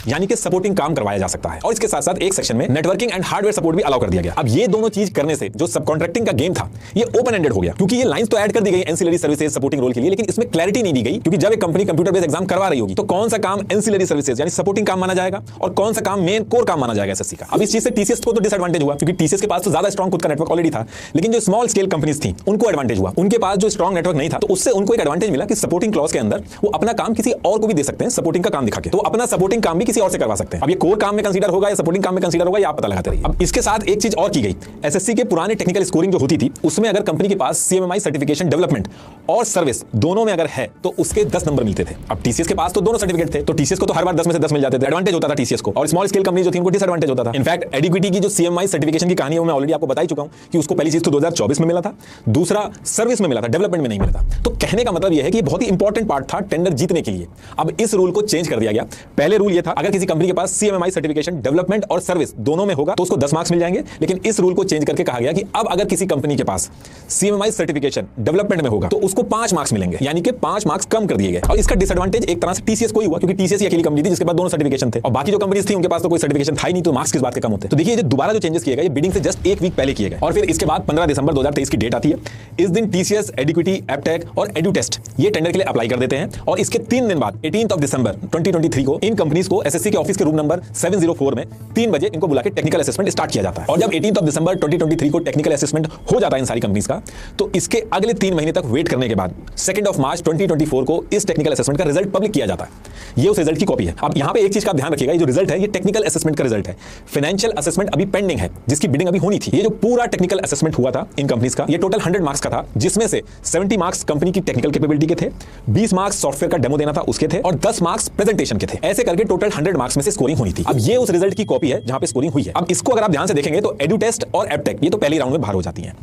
यानी कि सपोर्टिंग काम करवाया जा सकता है। और इसके साथ साथ एक सेक्शन में नेटवर्किंग एंड हार्डवेयर सपोर्ट भी अलाउ कर दिया गया। अब ये दोनों चीज करने से जो सब कॉन्ट्रैक्टिंग का गेम था ये ओपन एंडेड हो गया, क्योंकि ये लाइंस तो ऐड कर दी गई एंसिलरी सर्विसेज सपोर्टिंग रोल के लिए, लेकिन इसमें क्लैरिटी नहीं दी गई। क्योंकि जब एक कंपनी कंप्यूटर बेस्ड एग्जाम करवा रही होगी तो कौन सा काम एंसिलरी सर्विसेज यानी सपोर्टिंग काम माना जाएगा और कौन सा काम मेन कोर काम माना जाएगा एसएससी का। अब इस चीज से टीसीएस को तो डिसएडवांटेज हुआ, क्योंकि टीसीएस के पास तो ज्यादा स्ट्रॉन्ग खुद का नेटवर्क ऑलरेडी था, लेकिन जो स्मॉल स्केल कंपनीज थी उनको एडवांटेज हुआ। उनके पास जो स्ट्रॉन्ग नेटवर्क नहीं था, तो उससे उनको एक एडवांटेज मिला कि सपोर्टिंग क्लॉज के अंदर वो अपना काम किसी और को भी दे सकते हैं, सपोर्टिंग का काम दिखा के, तो अपना सपोर्टिंग काम भी किसी और से करवा सकते हैं। अब ये कोर काम में कंसीडर होगा या सपोर्टिंग काम में कंसीडर होगा, ये आप पता लगाते रहिए। अब इसके साथ एक चीज और की गई, एसएससी के पुराने टेक्निकल स्कोरिंग जो होती थी उसमें अगर कंपनी के पास सीएमएमआई सर्टिफिकेशन डेवलपमेंट और सर्विस दोनों में अगर है तो उसके 10 नंबर मिलते थे। अब टीसीएस के पास तो दोनों सर्टिफिकेट थे, तो टीसीएस को तो हर बार 10 में से 10 मिल जाते थे, एडवांटेज होता था टीसीएस को, और स्मॉल स्केल कंपनी जो थी उनको डिसएडवांटेज होता था। इनफैक्ट एडुकेटी की जो सीएमआई सर्टिफिकेशन की कहानी है वो मैं ऑलरेडी आपको बता ही चुका हूं कि उसको पहली चीज तो 2024 में मिला था, दूसरा सर्विस में मिला था, डेवलपमेंट में नहीं मिला था। तो कहने का मतलब यह है कि बहुत ही इंपॉर्टेंट पार्ट था टेंडर जीतने के लिए। अब इस रूल को चेंज कर दिया गया। पहले रूल यह था अगर किसी कंपनी के पास सीएमएमआई सर्टिफिकेशन डेवलपमेंट और सर्विस दोनों में होगा तो उसको 10 मार्क्स मिल जाएंगे, लेकिन इस रूल को चेंज करके कहा गया कि अब अगर किसी कंपनी के पास सीएमएमआई सर्टिफिकेशन डेवलपमेंट में होगा तो उसको 5 मार्क्स मिलेंगे, यानी कि 5 मार्क्स कम कर दिए गए। और इसका डिसएडवांटेज एक तरह से टीसीएस को ही हुआ, क्योंकि टीसीएस ही अकेली कंपनी थी जिसके पास दोनों सर्टिफिकेशन थे, और बाकी जो कंपनीज थी उनके पास तो कोई सर्टिफिकेशन था ही नहीं, तो मार्क्स किस बात के कम होते। तो देखिए ये दोबारा जो चेंजेस किए गए, ये बिडिंग से जस्ट एक वीक पहले किए गए, और फिर इसके बाद 15 दिसंबर 2023 की डेट आती है। इस दिन टीसीएस, एडुकेटी, एपटेक और एडुटेस्ट ये टेंडर के लिए अप्लाई कर देते हैं, और इसके 3 दिन बाद 18 दिसंबर 2023 को इन कंपनीज को एसएससी के ऑफिस के रूम नंबर 704 में 3 बजे इनको बुला के टेक्निकल असेसमेंट स्टार्ट किया जाता है। और जब 18 दिसंबर 2023 को टेक्निकल असेसमेंट हो जाता है इन सारी कंपनीज का, तो इसके अगले 3 महीने तक वेट करने के बाद 2 मार्च 2024 को इस टेक्निकल असेसमेंट का रिजल्ट पब्लिक किया जाता है। ये उस रिजल्ट की कॉपी है। अब यहां पे एक चीज का ध्यान रखिएगा, ये जो रिजल्ट है ये टेक्निकल असेसमेंट का रिजल्ट है, फाइनेंशियल असेसमेंट अभी पेंडिंग है, जिसकी बिडिंग अभी होनी थी। ये जो पूरा टेक्निकल असेसमेंट हुआ था इन कंपनीज का, ये टोटल 100 मार्क्स का था, जिसमें से 70 मार्क्स कंपनी की टेक्निकल कैपेबिलिटी के थे, 20 मार्क्स सॉफ्टवेयर का डेमो देना था उसके थे, और 10 मार्क्स प्रेजेंटेशन के थे। ऐसे करके टोटल 100 मार्क्स में से स्कोरिंग होनी थी। अब ये उस रिजल्ट की कॉपी है जहां पे स्कोरिंग हुई है। अब इसको अगर आप ध्यान से देखेंगे तो एडुटेस्ट और एपटेक ये तो पहले राउंड में बाहर हो जाती हैं,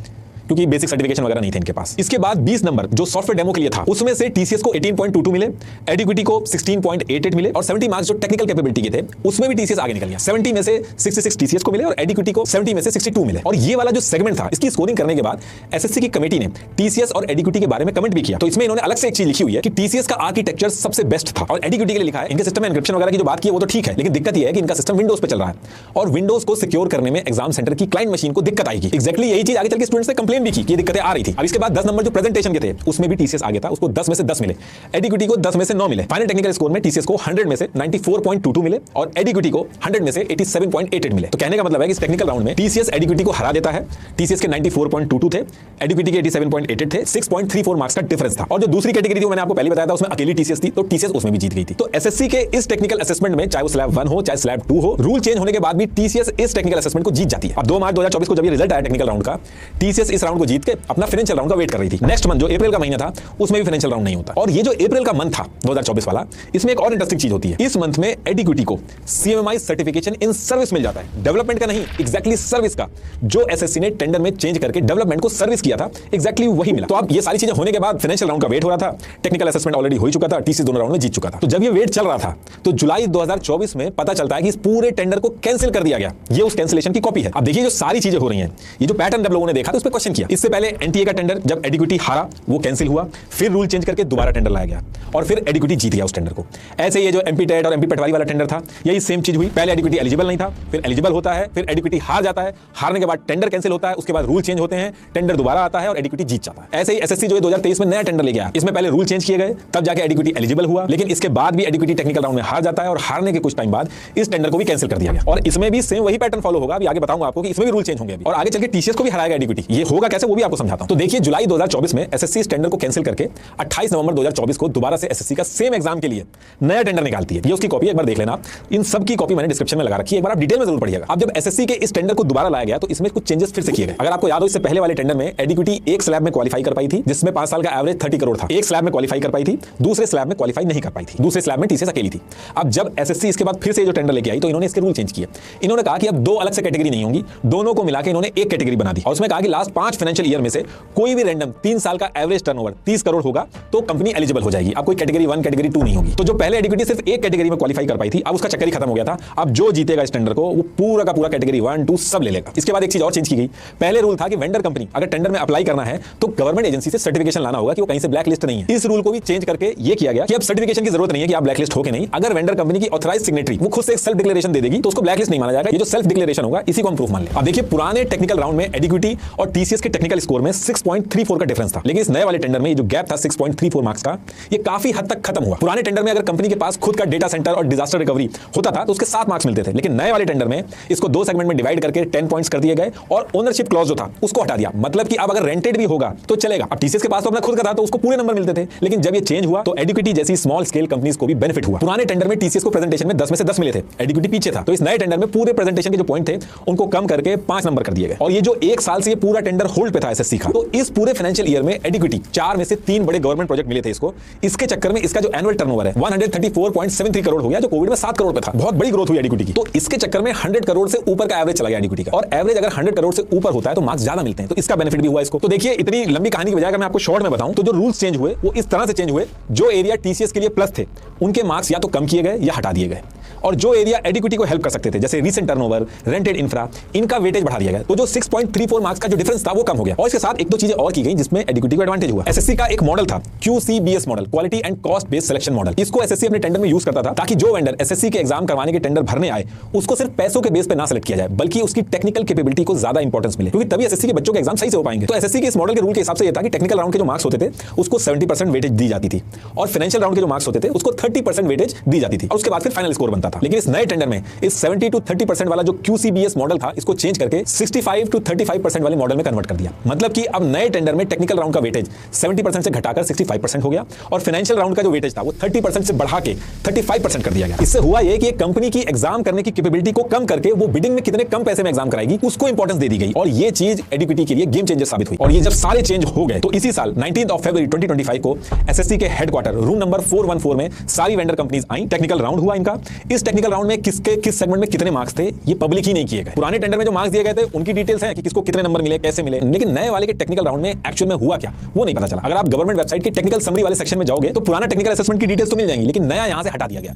क्योंकि बेसिक सर्टिफिकेशन वगैरह नहीं थे इनके पास। इसके बाद 20 नंबर जो सॉफ्टवेयर डेमो के लिए था उसमें से टीसीएस को 18.22 मिले, एडुकेटी को 16.88 मिले, और 70 मार्क्स जो टेक्निकल कैपेबिलिटी के थे उसमें भी टीसीएस आगे निकल गया। 70 में से 66 टीसीएस को मिले और एडुकेटी को 70 में से 62 मिले। और ये वाला जो सेगमेंट था इसकी स्कोरिंग करने के बाद एसएससी की कमेटी ने टीसीएस और एडुकेटी के बारे में कमेंट भी किया। तो इसमें इन्होंने अलग से एक चीज लिखी हुई है कि टीसीएस का आर्किटेक्चर सबसे बेस्ट था, और एडुकेटी के लिए लिखा है इनके सिस्टम में एन्क्रिप्शन वगैरह की जो बात की है वो तो ठीक है, लेकिन दिक्कत यह है कि इनका सिस्टम विंडोज पे चल रहा है, और विंडोज को सिक्योर करने में एग्जाम सेंटर की क्लाइंट मशीन को दिक्कत आएगी। एक्जैक्टली यही चीज आगे चल के स्टूडेंट्स ने कंप्लेन भी की कि दिक्कतें आ रही थी। अब इसके बाद 10 नंबर जो प्रेजेंटेशन के थे उसमें भी टीसीएस आगे था, उसको 10 में से 10 मिले, एडुकेटी को 10 में से 9 मिले। फाइनल टेक्निकल स्कोर में टीसीएस को 100 में से 94.22 मिले और एडुकेटी को 100 में से 87.88 मिले। तो कहने का मतलब है कि इस टेक्निकल राउंड में टीसीएस एडुकेटी को हरा देता है। टीसीएस के 94.22 थे, एडुकेटी के 87.88 थे, 6.34 मार्क्स का डिफरेंस था। और जो दूसरी कैटेगरी थी मैंने आपको पहले बताया था उसमें अकेली टीसीएस थी, तो टीसीएस उसमें भी जीत गई थी। तो एसएससी के इस टेक्निकल असेसमेंट में चाहे वो स्लैब 1 हो चाहे स्लैब 2 हो, रूल चेंज होने के बाद भी टीसीएस इस टेक्निकल असेसमेंट को जीत जाती है। अब 2 मार्च 2024 को जब ये रिजल्ट आया टेक्निकल राउंड का, टीसीएस इस राउंड को जीत के अपना फाइनेंशियल राउंड का वेट कर रही थी। नेक्स्ट मंथ जो अप्रैल का महीना था उसमें भी फाइनेंशियल राउंड नहीं होता। और ये जो अप्रैल का मंथ था 2024 वाला, इसमें एक और इंटरेस्टिंग चीज होती है। इस मंथ में एडुकेटी को सीएमएमआई सर्टिफिकेशन इन सर्विस मिल जाता है, डेवलपमेंट का नहीं, एग्जैक्टली सर्विस का। जो एसएससी ने टेंडर में चेंज करके डेवलपमेंट को सर्विस किया था, एग्जैक्टली वही मिला। तो अब ये सारी चीजें होने के बाद फाइनेंशियल राउंड का वेट हो रहा था, टेक्निकल असेसमेंट ऑलरेडी हो चुका था, टीसीएस दोनों राउंड में जीत चुका था। तो जब ये वेट चल रहा था तो जुलाई 2024 में पता चलता है कि इस पूरे टेंडर को कैंसिल कर दिया गया। ये उस कैंसिलेशन की कॉपी है। अब देखिए जो सारी चीजें हो रही हैं, ये जो पैटर्न जब लोगों ने देखा तो उस पर क्वेश्चन किया। इससे पहले एनटीए का टेंडर जब एडुकेटी हारा वो कैंसिल हुआ, फिर रूल चेंज करके दोबारा टेंडर लाया गया और फिर एडुकेटी जीत गया उस टेंडर को। ऐसे ये जो एमपी टेट और एमपी पटवारी वाला टेंडर था, यही सेम चीज हुई। पहले एडुकेटी एलिजिबल नहीं था, फिर एलिजिबल होता है, फिर एडुकेटी हार जाता है, हारने के बाद टेंडर कैंसिल होता है, उसके बाद रूल चेंज होते हैं, टेंडर दोबारा आता है और एडुकेटी जीत जाता है। ऐसे ही एसएससी जो 2023 में नया टेंडर ले गया, इसमें पहले रूल चेंज किए गए, तब जाके एडुकेटी एलिजिबल हुआ, लेकिन इसके बाद भी एडुकेटी टेक्निकल राउंड में हार जाता है और हारने के कुछ टाइम बाद इस टेंडर को भी कैंसिल कर दिया गया। और इसमें भी सेम वही पैटर्न फॉलो होगा। अभी आगे बताऊंगा आपको कि इसमें भी रूल चेंज होंगे अभी, और आगे चल के टीसीएस को भी हराएगा एडुकेटी। ये हो होगा कैसे वो भी आपको समझाता हूं। तो देखिए जुलाई 2024 में एसएससी इस टेंडर को कैंसिल करके 28 नवंबर 2024 को दोबारा से एसएससी का सेम एग्जाम के लिए नया टेंडर निकालती है। ये उसकी कॉपी एक बार देख लेना आप, इन सब की कॉपी मैंने डिस्क्रिप्शन में लगा रखी है, एक बार आप डिटेल में जरूर पढ़िएगा। अब जब एसएससी के इस टेंडर को दोबारा लाया गया तो इसमें कुछ चेंजेस फिर से किए गए। अगर आपको याद हो इससे पहले वाले टेंडर में एडिक्विटी एक स्लैब में क्वालिफाई कर पाई थी, जिसमें 5 साल का एवरेज 30 करोड़ था, एक स्लैब में क्वालिफाई कर पाई थी, दूसरे स्लैब में क्वालिफाई नहीं कर पाई थी, दूसरे स्लैब में टीसीएस अकेली थी। अब जब एसएससी इसके बाद फिर से जो टेंडर लेके आई तो इन्होंने इसके रूल चेंज किए। इन्होंने कहा कि अब दो अलग से कैटेगरी नहीं होंगी, दोनों को मिला के इन्होंने एक कैटेगरी बना दी और उसमें कहा कि लास्ट 5 फाइनेंशियल ईयर में से कोई भी रैंडम 3 साल का एवरेज टर्नओवर 30 करोड़ होगा तो कंपनी एलिजिबल हो जाएगी। अब कोई कैटेगरी 1 कैटेगरी 2 नहीं होगी। तो जो पहले एडिक्विटी सिर्फ एक कैटेगरी में क्वालिफाई कर पाई थी, अब उसका चक्कर ही खत्म हो गया था। अब जो जीतेगा इस टेंडर को वो पूरा का पूरा कैटेगरी 1 2 सब ले लेगा। इसके बाद एक चीज और चेंज की गई। पहले रूल था कि वेंडर कंपनी अगर टेंडर में अप्लाई करना है तो गवर्नमेंट एजेंसी से सर्टिफिकेशन लाना होगा कि वो कहीं से ब्लैक लिस्ट नहीं है। इस रूल को भी चेंज करके ये किया गया कि अब सर्टिफिकेशन की जरूरत नहीं है कि आप ब्लैक लिस्ट हो के नहीं, अगर वेंडर कंपनी की ऑथराइज्ड सिग्नेटरी वो खुद से एक सेल्फ डिक्लेरेशन दे देगी तो उसको ब्लैक लिस्ट नहीं माना जाएगा। ये जो सेल्फ डिक्लेरेशन होगा इसी को हम प्रूफ मान ले। अब देखिए पुराने टेक्निकल राउंड में एडिक्विटी और टीसीएस के टेक्निकल स्कोर में 6.34 का डिफरेंस था, लेकिन इस नए वाले टेंडर में ये जो गैप था 6.34 मार्क्स का, ये काफी हद तक खत्म हुआ। पुराने टेंडर में अगर कंपनी के पास खुद का डेटा सेंटर और डिजास्टर रिकवरी होता था तो उसके 7 मार्क्स मिलते थे, लेकिन नए वाले टेंडर में इसको 2 सेगमेंट में डिवाइड करके 10 पॉइंट्स कर दिए गए और ओनरशिप क्लॉज जो था उसको हटा दिया। मतलब कि अब अगर रेंटेड भी होगा तो चलेगा। अब टीसीएस के पास तो अपना खुद का था तो उसको पूरे नंबर मिलते थे, लेकिन जब ये चेंज हुआ तो एडिक्विटी जैसी स्मॉल स्केल कंपनीज को भी बेनिफिट हुआ। पुराने टेंडर में टीसीएस को प्रेजेंटेशन में 10 में से 10 मिले थे, एडिक्विटी पीछे था, तो इस नए टेंडर में पूरे प्रेजेंटेशन के जो पॉइंट थे उनको कम करके 5 नंबर कर दिए गए। और ये जो 1 साल से ये पूरा टेंडर होल्ड पे था एसएससी का, तो इस पूरे फाइनेंशियल ईयर में एडिक्विटी 4 में से 3 बड़े गवर्नमेंट प्रोजेक्ट मिले थे इसको। इसके चक्कर में इसका जो एनुअल टर्नओवर है 134.73 करोड़ हो गया, जो कोविड में 7 करोड़ पे था। बहुत बड़ी ग्रोथ हुई एडिक्विटी की। तो इसके चक्कर में 100 करोड़ से ऊपर का एवरेज चला गया एडिक्विटी का, और एवरेज अगर 100 करोड़ से ऊपर होता है तो मार्क्स ज्यादा मिलते हैं, तो इसका बेनिफिट भी हुआ इसको। तो देखिए इतनी लंबी कहानी की बजाय अगर मैं आपको शॉर्ट में बताऊं तो जो रूल्स चेंज हुए वो इस तरह से चेंज हुए, जो एरिया टीसीएस के लिए प्लस थे उनके मार्क्स या तो कम किए गए या हटा दिए गए, और जो एरिया एडिक्विटी को हेल्प कर सकते थे जैसे रीसेंट टर्नओवर, रेंटेड इंफ्रा, इनका वेटेज बढ़ा दिया गया। तो जो 6.34 मार्क्स का जो डिफरेंस था वो कम हो गया। और इसके साथ एक दो चीजें और की गई जिसमें एडिक्विटी को एडवांटेज हुआ। एसएससी का एक मॉडल था QCBS model, quality and cost based selection model. इसको एसएससी अपने टेंडर में यूज करता था ताकि जो वेंडर एसएससी के एग्जाम करवाने के टेंडर भरने आए उसको सिर्फ पैसों के बेस पे ना सिलेक्ट किया जाए, बल्कि उसकी टेक्निकल कैपेबिलिटी को ज्यादा इंपॉर्टेंस मिले, क्योंकि तभी एसएससी के बच्चों के एग्जाम सही से हो पाएंगे। तो एसएससी के इस मॉडल के रूल के हिसाब से ये था कि टेक्निकल राउंड के जो मार्क्स होते थे उसको 70% वेटेज दी जाती थी, और फाइनेंशियल राउंड के जो मार्क्स होते थे उसको 30% वेटेज दी जाती थी, और उसके बाद फिर फाइनल स्कोर बनता था। लेकिन इस नए टेंडर में इस 70 to 30% वाला जो QCBS मॉडल था इसको चेंज करके 65 to 35% वाले मॉडल में कन्वर्ट कर दिया। मतलब कि अब नए टेंडर में टेक्निकल राउंड का वेटेज 70% से घटाकर 65% हो गया, और फाइनेंशियल राउंड का जो वेटेज था वो 30% से बढ़ा के 35% कर दिया गया। इससे हुआ ये कि एक कंपनी की एग्जाम करने की कैपेबिलिटी को कम करके वो बिडिंग में कितने कम पैसे में एग्जाम कराएगी उसको इंपॉर्टेंस दे दी गई, और ये चीज एडिक्विटी के लिए गेम चेंजर साबित हुई। और ये जब सारे चेंज हो गए तो इसी साल 19 फरवरी 2025 को एसएससी के हेडक्वार्टर रूम नंबर 414 में सारी वेंडर कंपनीज आई। टेक्निकल राउंड हुआ इनका। इस टेक्निकल राउंड में किस सेगमेंट में कितने मार्क्स थे ये पब्लिक ही नहीं किए गए। पुराने टेंडर में जो मार्क्स दिए गए थे उनकी डिटेल्स हैं कि किसको कितने नंबर मिले, कैसे मिले, लेकिन नए वाले के टेक्निकल राउंड में एक्चुअल में हुआ क्या वो नहीं पता चला। अगर आप गवर्नमेंट वेबसाइट के टेक्निकल समरी वाले सेक्शन में जाओगे तो पुराना टेक्निकल असेसमेंट की डिटेल्स तो मिल जाएंगी, लेकिन नया यहां से हटा दिया गया।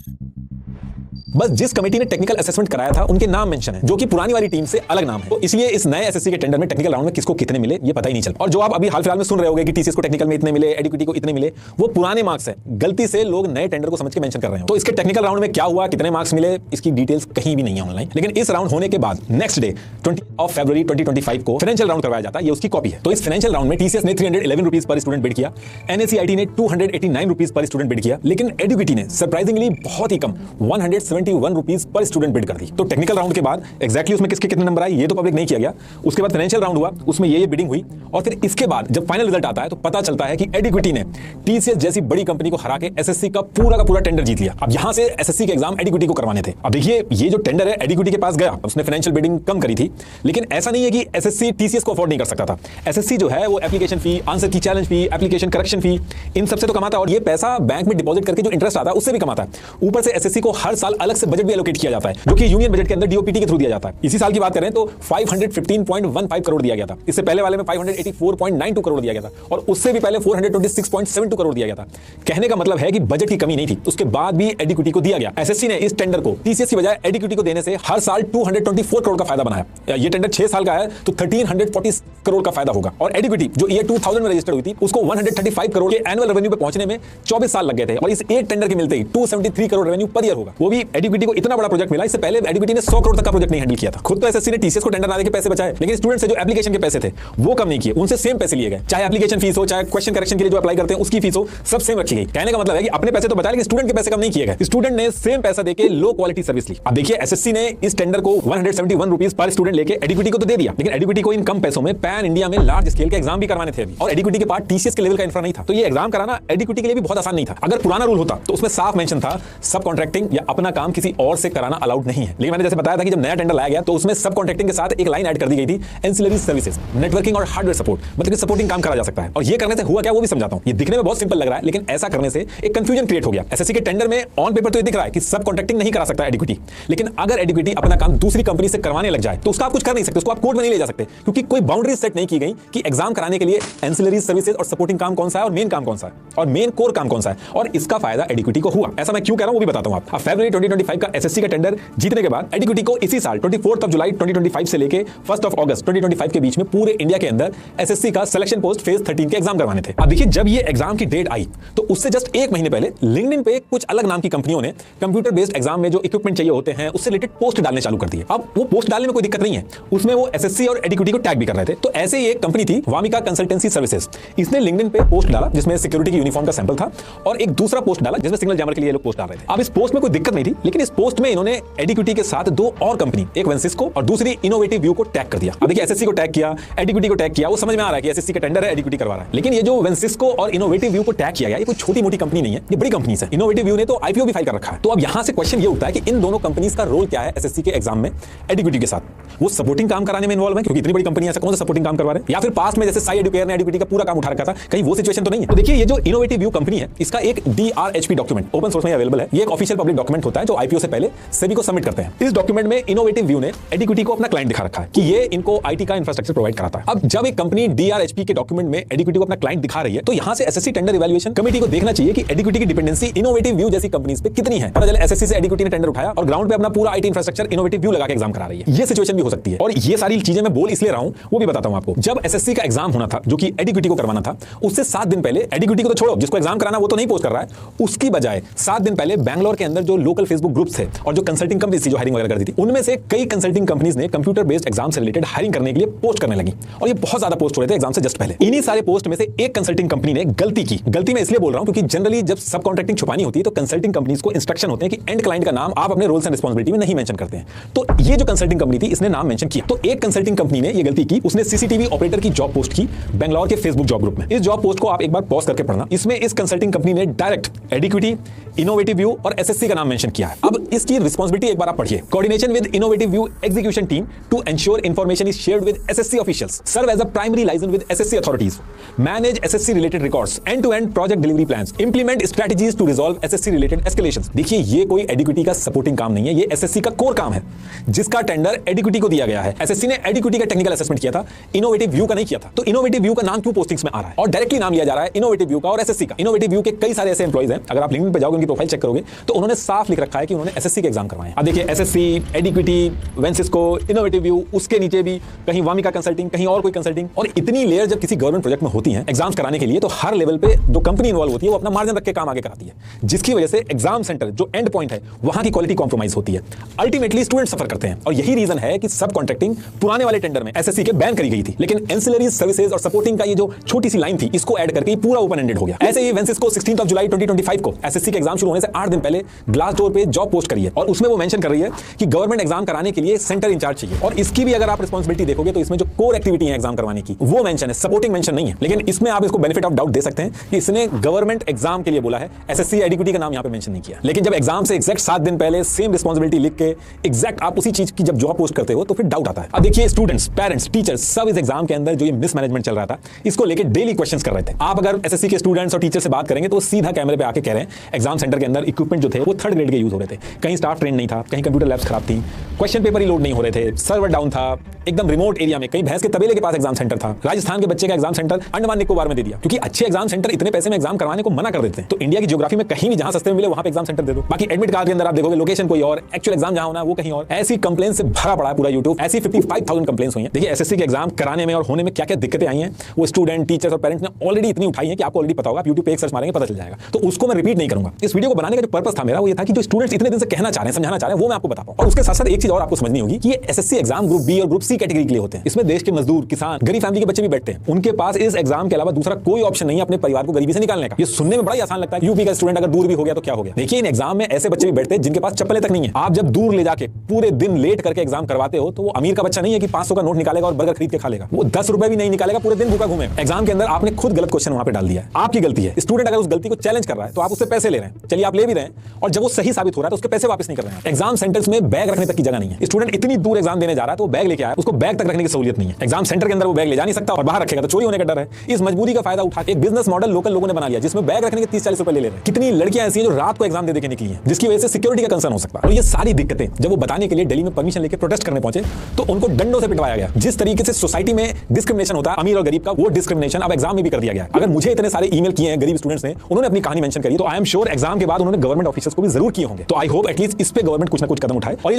बस जिस कमेटी ने टेक्निकल असेसमेंट कराया था उनके नाम मेंशन है, जो कि पुरानी वाली टीम से अलग नाम है। तो इसलिए इस नए एसएससी के टेंडर में टेक्निकल राउंड में किसको कितने मिले ये पता ही नहीं चला। और जो आप अभी हाल फिलहाल में सुन रहे होंगे कि टीसीएस को टेक्निकल में इतने मिले, एडिक्विटी को इतने मिले, वो पुराने मार्क्स है। गलती से लोग नए टेंडर को समझ के मेंशन कर रहे हैं। तो इसके टेक्निकल राउंड में क्या हुआ, कितने मार्क्स मिले, इसकी डिटेल्स कहीं भी नहीं है ऑनलाइन। लेकिन इस राउंड होने के बाद नेक्स्ट डे 20 फरवरी 2025 को फाइनेंशियल राउंड करवाया जाता है। ये उसकी कॉपी है। तो इस फाइनेंशियल राउंड में टीसीएस ने 311 रुपीज पर स्टूडेंट बिड किया, एनएससीआईटी ने 289 रुपीज पर स्टूडेंट बिड किया, लेकिन एडिक्विटी ने सरप्राइजिंगली बहुत ही कम 171 रुपीज पर स्टूडेंट बिड कर दी। तो टेक्निकल राउंड के बाद एग्जैक्टली उसमें किसके कितने नंबर आए ये तो पब्लिक नहीं किया गया। उसके बाद फाइनेंशियल राउंड हुआ, उसमें ये बिडिंग हुई, और फिर इसके बाद जब फाइनल रिजल्ट आता है तो पता चलता है कि एडिक्विटी ने टीसीएस जैसी बड़ी कंपनी को हरा के एसएससी का पूरा टेंडर जीत लिया। अब यहां से एसएससी के एग्जाम एडिक्विटी को करवाने थे। अब देखिए ये जो टेंडर है एडिक्विटी के पास गया, उसने फाइनेंशियल बिडिंग कम करी थी, लेकिन ऐसा नहीं है कि एसएससी टीसीएस को अफोर्ड नहीं कर सकता था। एसएससी जो है वो एप्लीकेशन फी, आंसर की चैलेंज फी, एप्लीकेशन करेक्शन फी, इन सबसे तो कमाता है, और ये पैसा बैंक में डिपॉजिट करके जो इंटरेस्ट आता है उससे भी कमाता है। ऊपर से एसएससी को हर साल अलग से बजट भी एलोकेट किया जाता है, जो कि यूनियन बजट के अंदर डीओपीटी के थ्रू दिया जाता है। इसी साल की बात करें तो 515.15 करोड़ दिया गया था। इससे पहले वाले में 584.92 करोड़ दिया गया था, और उससे भी पहले 426.72 करोड़ दिया गया था। कहने का मतलब है कि बजट की कमी नहीं थी, उसके बाद भी एडिक्विटी को दिया गया। एसएससी ने इस टेंडर को टीसीएस की बजाय एडिक्विटी को देने से हर साल 224 करोड़ का फायदा बनाया। ये टेंडर 6 साल का है तो 1340 करोड़ का फायदा होगा। और एडिक्विटी जो ईयर 2000 में रजिस्टर्ड हुई थी उसको 135 करोड़ के एनुअल रेवेन्यू पे पहुंचने में 24 साल लग गए थे, और इस एक टेंडर के मिलते ही 273 करोड़ रेवेन्यू पर ईयर होगा। वो भी एडिक्विटी को इतना बड़ा प्रोजेक्ट मिला, इससे पहले एडिक्विटी ने 100 करोड़ तक का प्रोजेक्ट नहीं हैंडल किया था। खुद तो एसएससी ने टीसीएस को टेंडर ना देके पैसे बचाए, लेकिन स्टूडेंट से जो एप्लीकेशन के पैसे थे वो कम नहीं किए, उनसे सेम पैसे लिए गए। चाहे एप्लीकेशन फीस हो, चाहे क्वेश्चन करेक्शन के लिए जो अप्लाई करते हैं उसकी फीस हो, सब सेम रखी गई। कहने का मतलब है कि अपने पैसे तो बचाए, लेकिन स्टूडेंट के पैसे कम नहीं किए गए। स्टूडेंट ने सेम पैसा देके लो क्वालिटी सर्विस ली। अब देखिए एसएससी ने इस टेंडर को 171 रुपीज पर स्टूडेंट लेके एडिक्विटी को तो दे दिया, लेकिन एडिक्विटी को इन कम पैसों में पैन इंडिया में लार्ज स्केल के एग्जाम भी करवाने थे अभी, और एडिक्विटी के पार्ट टीसीएस के लेवल का इंफ्रा नहीं था, तो ये एग्जाम कराना एडिक्विटी के लिए भी बहुत आसान नहीं था। अगर पुराना रूल होता तो उसमें साफ मेंशन था सब कॉन्ट्रैक्टिंग या अपना काम किसी और से कराना अलाउड नहीं है। लेकिन मैंने जैसे बताया था कि जब नया टेंडर लाया गया तो उसमें सब कॉन्ट्रैक्टिंग के साथ एक लाइन ऐड कर दी गई थी, एंसिलरी सर्विसेज, नेटवर्किंग और हार्डवेयर सपोर्ट, मतलब कि सपोर्टिंग काम करा जा सकता है। और ये करने से हुआ क्या वो भी समझाता हूं। ये दिखने में बहुत सिंपल लग रहा है, लेकिन ऐसा करने से एक कंफ्यूजन क्रिएट हो गया। एसएससी के टेंडर में ऑन पेपर तो ये दिख रहा है कि सब कॉन्ट्रैक्टिंग नहीं करा सकता एडिक्विटी, लेकिन अगर एडिक्विटी अपना काम दूसरी कंपनी से करवाने लग जाए तो उसका आप कुछ कर नहीं सकते, उसको आप कोर्ट में नहीं ले जा सकते, क्योंकि कोई बाउंड्री सेट नहीं की गई कि एग्जाम कराने के लिए एंसिलरी सर्विसेज और सपोर्टिंग काम कौन सा है और मेन काम कौन सा है और मेन कोर काम कौन सा है, और इसका फायदा एडिक्विटी को हुआ। ऐसा मैं क्यों कह रहा हूं वो भी बताता हूं आप। फरवरी 2025 का एसएससी का टेंडर जीतने के बाद एडिक्विटी को इसी साल 24 जुलाई 2025 से लेके 1 अगस्त 2025 के बीच में पूरे इंडिया के अंदर एसएससी का सिलेक्शन पोस्ट फेज 13 के एग्जाम करवाने थे। अब देखिए, जब ये एग्जाम की डेट आई तो उससे जस्ट एक महीने पहले लिंक्डइन पे कुछ अलग नाम की कंपनियों ने कंप्यूटर बेस्ड एग्जाम में जो इक्विपमेंट चाहिए होते हैं उससे रिलेटेड पोस्ट डालने चालू कर दिए। अब वो पोस्ट डालने में कोई दिक्कत नहीं है, उसमें वो एसएससी और एडिक्विटी को टैग भी कर रहे थे। तो ऐसे ही एक कंपनी थी वामिका कंसल्टेंसी सर्विसेज, इसने लिंक्डइन पे पोस्ट डाला जिसमें सिक्योरिटी की यूनिफॉर्म का सैंपल था, और एक दूसरा पोस्ट डाला जिसमें सिग्नल जैमर के लिए लोग पोस्ट डाल रहे थे। अब इस पोस्ट में कोई दिक्कत नहीं थी, लेकिन इस पोस्ट में इन्होंने एडिक्विटी के साथ दो और कंपनी, एक वेंसिस्को और दूसरी इनोवेटिव व्यू को टैग कर दिया। अब देखिए, एसएससी को टैग किया, एडिक्विटी को टैग किया, वो समझ में आ रहा है कि एसएससी का टेंडर है, एडिक्विटी करवा रहा है। लेकिन ये जो वेंसिस्को और इनोवेटिव व्यू को टैग किया गया, ये कोई छोटी मोटी कंपनी नहीं है, ये बड़ी कंपनी है। इनोवेटिव व्यू ने तो आईपीओ भी फाइल कर रखा है। तो अब यहां से क्वेश्चन ये उठता है कि इन दोनों कंपनीज का रोल क्या है एसएससी के एग्जाम में एडिक्विटी के साथ। वो सपोर्टिंग काम कराने में इन्वॉल्व है, क्योंकि इतनी बड़ी कंपनी है, ऐसा कौन सा सपोर्टिंग काम करवा रहे हैं, या फिर पास्ट में जैसे साई एडुकेयर ने एडिक्विटी का पूरा काम उठा रखा था, कहीं वो सिचुएशन तो नहीं है। तो देखिए, ये जो इनोवेटिव व्यू कंपनी है, इसका एक DRHP डॉक्यूमेंट ओपन सोर्स में अवेलेबल है। ये एक ऑफिशियल पब्लिक डॉक्यूमेंट होता है जो आईपीओ से पहले सेबी को सबमिट करते हैं। इस डॉक्यूमेंट में इनोवेटिव व्यू ने एडिक्विटी को अपना क्लाइंट दिखा रखा है कि ये इनको आईटी का इंफ्रास्ट्रक्चर प्रोवाइड कराता है। अब जब एक कंपनी DRHP के डॉक्यूमेंट में एडिक्विटी को अपना क्लाइंट दिखा रही है, तो यहां से एसएससी टेंडर इवैल्यूएशन कमेटी को देखना चाहिए कि एडिक्विटी की डिपेंडेंसी इनोवेटिव व्यू जैसी कंपनीज पे कितनी है। पता चले एसएससी से एडिक्विटी ने टेंडर उठाया और ग्राउंड पे अपना पूरा आईटी इंफ्रास्ट्रक्चर इनोवेटिव व्यू लगा के एग्जाम करा रही है। ये सिचुएशन भी हो सकती है, और ये सारी चीजें मैं बोल इसलिए रहा हूं वो भी बताता हूं आपको। जब एसएससी का एग्जाम होना था जो कि एडिक्विटी को करवाना था, उससे 7 दिन पहले, एडिक्विटी को तो छोड़ो, जिसको एग्जाम कराना वो तो नहीं पोस्ट कर रहा है, उसकी बजाय 7 दिन पहले बैंगलोर के अंदर जो लोकल फेसबुक ग्रुप्स थे और जो कंसल्टिंग कंपनीज थी जो हायरिंग वगैरह करती थी, उनमें से कई कंसल्टिंग कंपनीज ने कंप्यूटर बेस्ड एग्जाम से रिलेटेड हायरिंग करने के लिए पोस्ट करने लगी, और ये बहुत ज्यादा पोस्ट हो रहे थे एग्जाम से जस्ट पहले। इन्हीं सारे पोस्ट में से एक कंसल्टिंग कंपनी ने गलती की। गलती मैं इसलिए बोल रहा हूं क्योंकि जनरली जब सब कॉन्ट्रैक्टिंग छुपानी होती है तो कंसल्टिंग कंपनीज को इंस्ट्रक्शन होते हैं कि एंड क्लाइंट का नाम आप अपने रोल्स एंड रिस्पांसिबिलिटी में नहीं मेंशन करते हैं। तो ये जो कंसल्टिंग कंपनी थी इसने नाम मेंशन किया। तो एक कंसल्टिंग कंपनी ने ये गलती की, उसने सीसीटीवी ऑपरेटर की जॉब पोस्ट की बैंगलोर के फेसबुक जॉब ग्रुप में। इस जॉब पोस्ट को आप एक बार पॉज करके पढ़ना। इसमें इस कंसल्टिंग कंपनी ने डायरेक्ट एडिक्विटी, इनोवेटिव व्यू और एसएससी का नाम मेंशन किया है। अब इसकी रिस्पांसिबिलिटी एक बार आप पढ़िए। Coordination with innovative view execution team to ensure information is shared with SSC officials, serve as a primary liaison with SSC authorities, manage SSC related records, end to end project delivery plans, implement strategies to resolve SSC related escalations. देखिए, ये कोई एडिक्विटी का supporting काम नहीं है, ये SSC का core काम है जिसका टेंडर एडिक्विटी को दिया गया है। एसएससी ने एडिक्विटी का टेक्निकल असेसमेंट किया था, इनोवेटिव व्यू का नहीं किया था। तो इनोवेटिव व्यू का नाम क्यों पोस्टिंग्स में आ रहा है और डायरेक्टली नाम लिया जा रहा है इनोवेटिव व्यू का और एसएससी का? इनोवेटिव व्यू के कई सारे ऐसे एम्प्लॉइज हैं, अगर आप लिंक्डइन पे जाओगे उनकी प्रोफाइल चेक करोगे तो उन्होंने साफ लिख रखा है कि उन्होंने एसएससी के एग्जाम करवाए हैं। अब देखिए, एसएससी, एडिक्विटी, वेंसिस्को, इनोवेटिव व्यू, उसके नीचे भी कहीं वामिका कंसल्टिंग, कहीं और कोई कंसल्टिंग, और इतनी लेयर जब किसी गवर्नमेंट प्रोजेक्ट में होती है एग्जाम्स कराने के लिए, तो हर लेवल पे जो कंपनी इन्वॉल्व होती है वो अपना मार्जिन रख के काम आगे कराती है, जिसकी वजह से एग्जाम सेंटर जो एंड पॉइंट है वहां की क्वालिटी कॉम्प्रोमाइज होती है। अल्टीमेटली स्टूडेंट सफर करते हैं, और यही रीजन है कि सब कॉन्ट्रैक्टिंग पुराने वाले टेंडर में एसएससी के बैन करी गई थी, लेकिन एंसिलरी सर्विसेज और सपोर्टिंग का ये जो छोटी सी लाइन थी इसको ऐड करके पूरा ओपन एंडेड हो गया। ऐसे ही वेंसिस्को 16 जुलाई 2025 को एसएससी के एग्जाम शुरू होने से 8 दिन पहले ग्लासडोर पे जॉब पोस्ट करी है, और उसमें वो मेंशन कर रही है कि गवर्नमेंट एग्जाम कराने के लिए सेंटर इंचार्ज चाहिए, और इसकी भी अगर आप रिस्पांसिबिलिटी देखोगे तो इसमें जो कोर एक्टिविटी है एग्जाम करवाने की वो मेंशन है, सपोर्टिंग मेंशन नहीं है। लेकिन इसमें आप इसको बेनिफिट ऑफ डाउट दे सकते हैं कि इसने गवर्नमेंट एग्जाम के लिए बोला है, एसएससी एडिक्विटी का नाम यहां पे मेंशन नहीं किया। लेकिन जब एग्जाम से एग्जैक्ट 7 दिन पहले सेम रिस्पांसिबिलिटी लिख के एग्जैक्ट आप उसी चीज की जब जॉब पोस्ट करते हो तो फिर डाउट आता है। अब देखिए, स्टूडेंट्स, पेरेंट्स, टीचर्स सब इस एग्जाम के अंदर जो ये मिसमैनेजमेंट चल रहा था इसको लेकर डेली क्वेश्चंस कर रहे थे। आप अगर एसएससी के स्टूडेंट्स और टीचर से बात करेंगे तो सीधा कैमरे पे आके कह रहे हैं एग्जाम सेंटर के अंदर इक्विपमेंट जो थे वो 3rd ग्रेड के यूज हो रहे थे, कहीं स्टाफ ट्रेन नहीं था, कहीं कंप्यूटर लैब्स खराब थी, क्वेश्चन पेपर ही लोड नहीं हो रहे थे, सर्वर डाउन था, एकदम रिमोट एरिया में, कहीं भैंस के तबेले के पास एग्जाम सेंटर था, राजस्थान के बच्चे का एग्जाम सेंटर अंडमान निकोबार में दे दिया, क्योंकि अच्छे एग्जाम सेंटर इतने पैसे में एग्जाम करवाने को मना कर देते हैं। तो इंडिया की ज्योग्राफी में कहीं भी जहां सस्ते में मिले वहां पे एग्जाम सेंटर दे दो। बाकी एडमिट कार्ड के अंदर आप देखोगे लोकेशन कोई और, एक्चुअल एग्जाम जहां होना है वो कहीं और। ऐसी कंप्लेन से भरा पड़ा है पूरा यूट्यूब, ऐसी 55,000 कंप्लेंट्स हुई हैं। देखिए, एसएससी के एग्जाम कराने में और होने में क्या क्या दिक्कतें आई हैं वो स्टूडेंट, टीचर्स और पेरेंट्स ने ऑलरेडी इतनी उठाई है कि आपको ऑलरेडी पता होगा, आप यूट्यूब पे एक सर्च मारेंगे पता चल जाएगा, तो उसको मैं रिपीट नहीं करूंगा। इस वीडियो को बनाने का जो पर्पस था मेरा वो ये था कि जो स्टूडेंट्स इतने दिन से कहना चाह रहे हैं, समझाना चाह रहे हैं, वो मैं आपको बता पाऊं। और उसके साथ साथ एक चीज और आपको समझनी होगी कि ये एसएससी एग्जाम ग्रुप बी और ग्रुप सी कैटेगरी के लिए होते हैं। इसमें देश के मजदूर, किसान, गरीब फैमिली के बच्चे भी बैठते हैं, उनके पास इस एग्जाम के अलावा दूसरा कोई ऑप्शन नहीं है अपने परिवार को गरीबी से निकालने का। ये सुनने में बड़ा ही आसान लगता है, यूपी का स्टूडेंट अगर दूर भी हो गया तो क्या हो गया। देखिए, इन एग्जाम में ऐसे बच्चे भी बैठते हैं जिनके पास चप्पलें तक नहीं है। आप जब दूर ले जाके पूरे दिन लेट करके एग्जाम करवाते हो तो वो अमीर का बच्चा नहीं है कि 500 का नोट निकालेगा और बर्गर खरीद के खा लेगा, वो 10 रुपए भी नहीं निकालेगा, पूरे दिन भूखा घूमेगा। एग्जाम के अंदर आपने खुद गलत क्वेश्चन वहां पे डाल दिया है, आपकी गलती है। स्टूडेंट अगर उस गलती को चैलेंज कर रहा है तो आप उससे पैसे ले रहे हैं, चलिए आप ले भी रहे हैं, और जब वो सही साबित हो रहा है तो उसके पैसे वापस नहीं कर रहे हैं। एग्जाम सेंटर्स में बैग रखने तक की जगह नहीं है। स्टूडेंट इतनी दूर एग्जाम देने जा रहा है तो बैग लेके आया, उसको बैग तक रखने की सहूलियत नहीं है। एग्जाम सेंटर के अंदर वो बैग ले जा नहीं सकता और बाहर रखेगा तो चोरी होने का डर है। इस मजबूरी का फायदा उठा एक बिजनेस मॉडल लोकल लोगों ने बना लिया, जिसमें बैग रखने के 30-40 रुपए ले रहे हैं। कितनी लड़कियां ऐसी हैं जो रात को एग्जाम दे के निकली हैं, जिसकी वजह से सिक्योरिटी का कंसर्न हो सकता है। और ये सारी दिक्कतें जब वो बताने के लिए दिल्ली में परमिशन लेके प्रोटेस्ट करने पहुंचे तो उनको डंडों से पिटवाया गया। जिस तरीके से सोसाइटी में डिस्क्रिमिनेशन होता है अमीर और गरीब का, वो डिस्क्रिमिनेशन अब एग्जाम में भी कर दिया गया। अगर मुझे इतने सारे ईमेल किए हैं गरीब स्टूडेंट्स ने, उन्होंने अपनी कहानी मेंशन करी, तो आई एम श्योर एग्जाम के बाद उन्होंने गवर्नमेंट ऑफिसर्स को भी जरूर किए होंगे। तो आई होप एटलीस्ट इस पे गवर्नमेंट कुछ ना कुछ कदम उठाए। और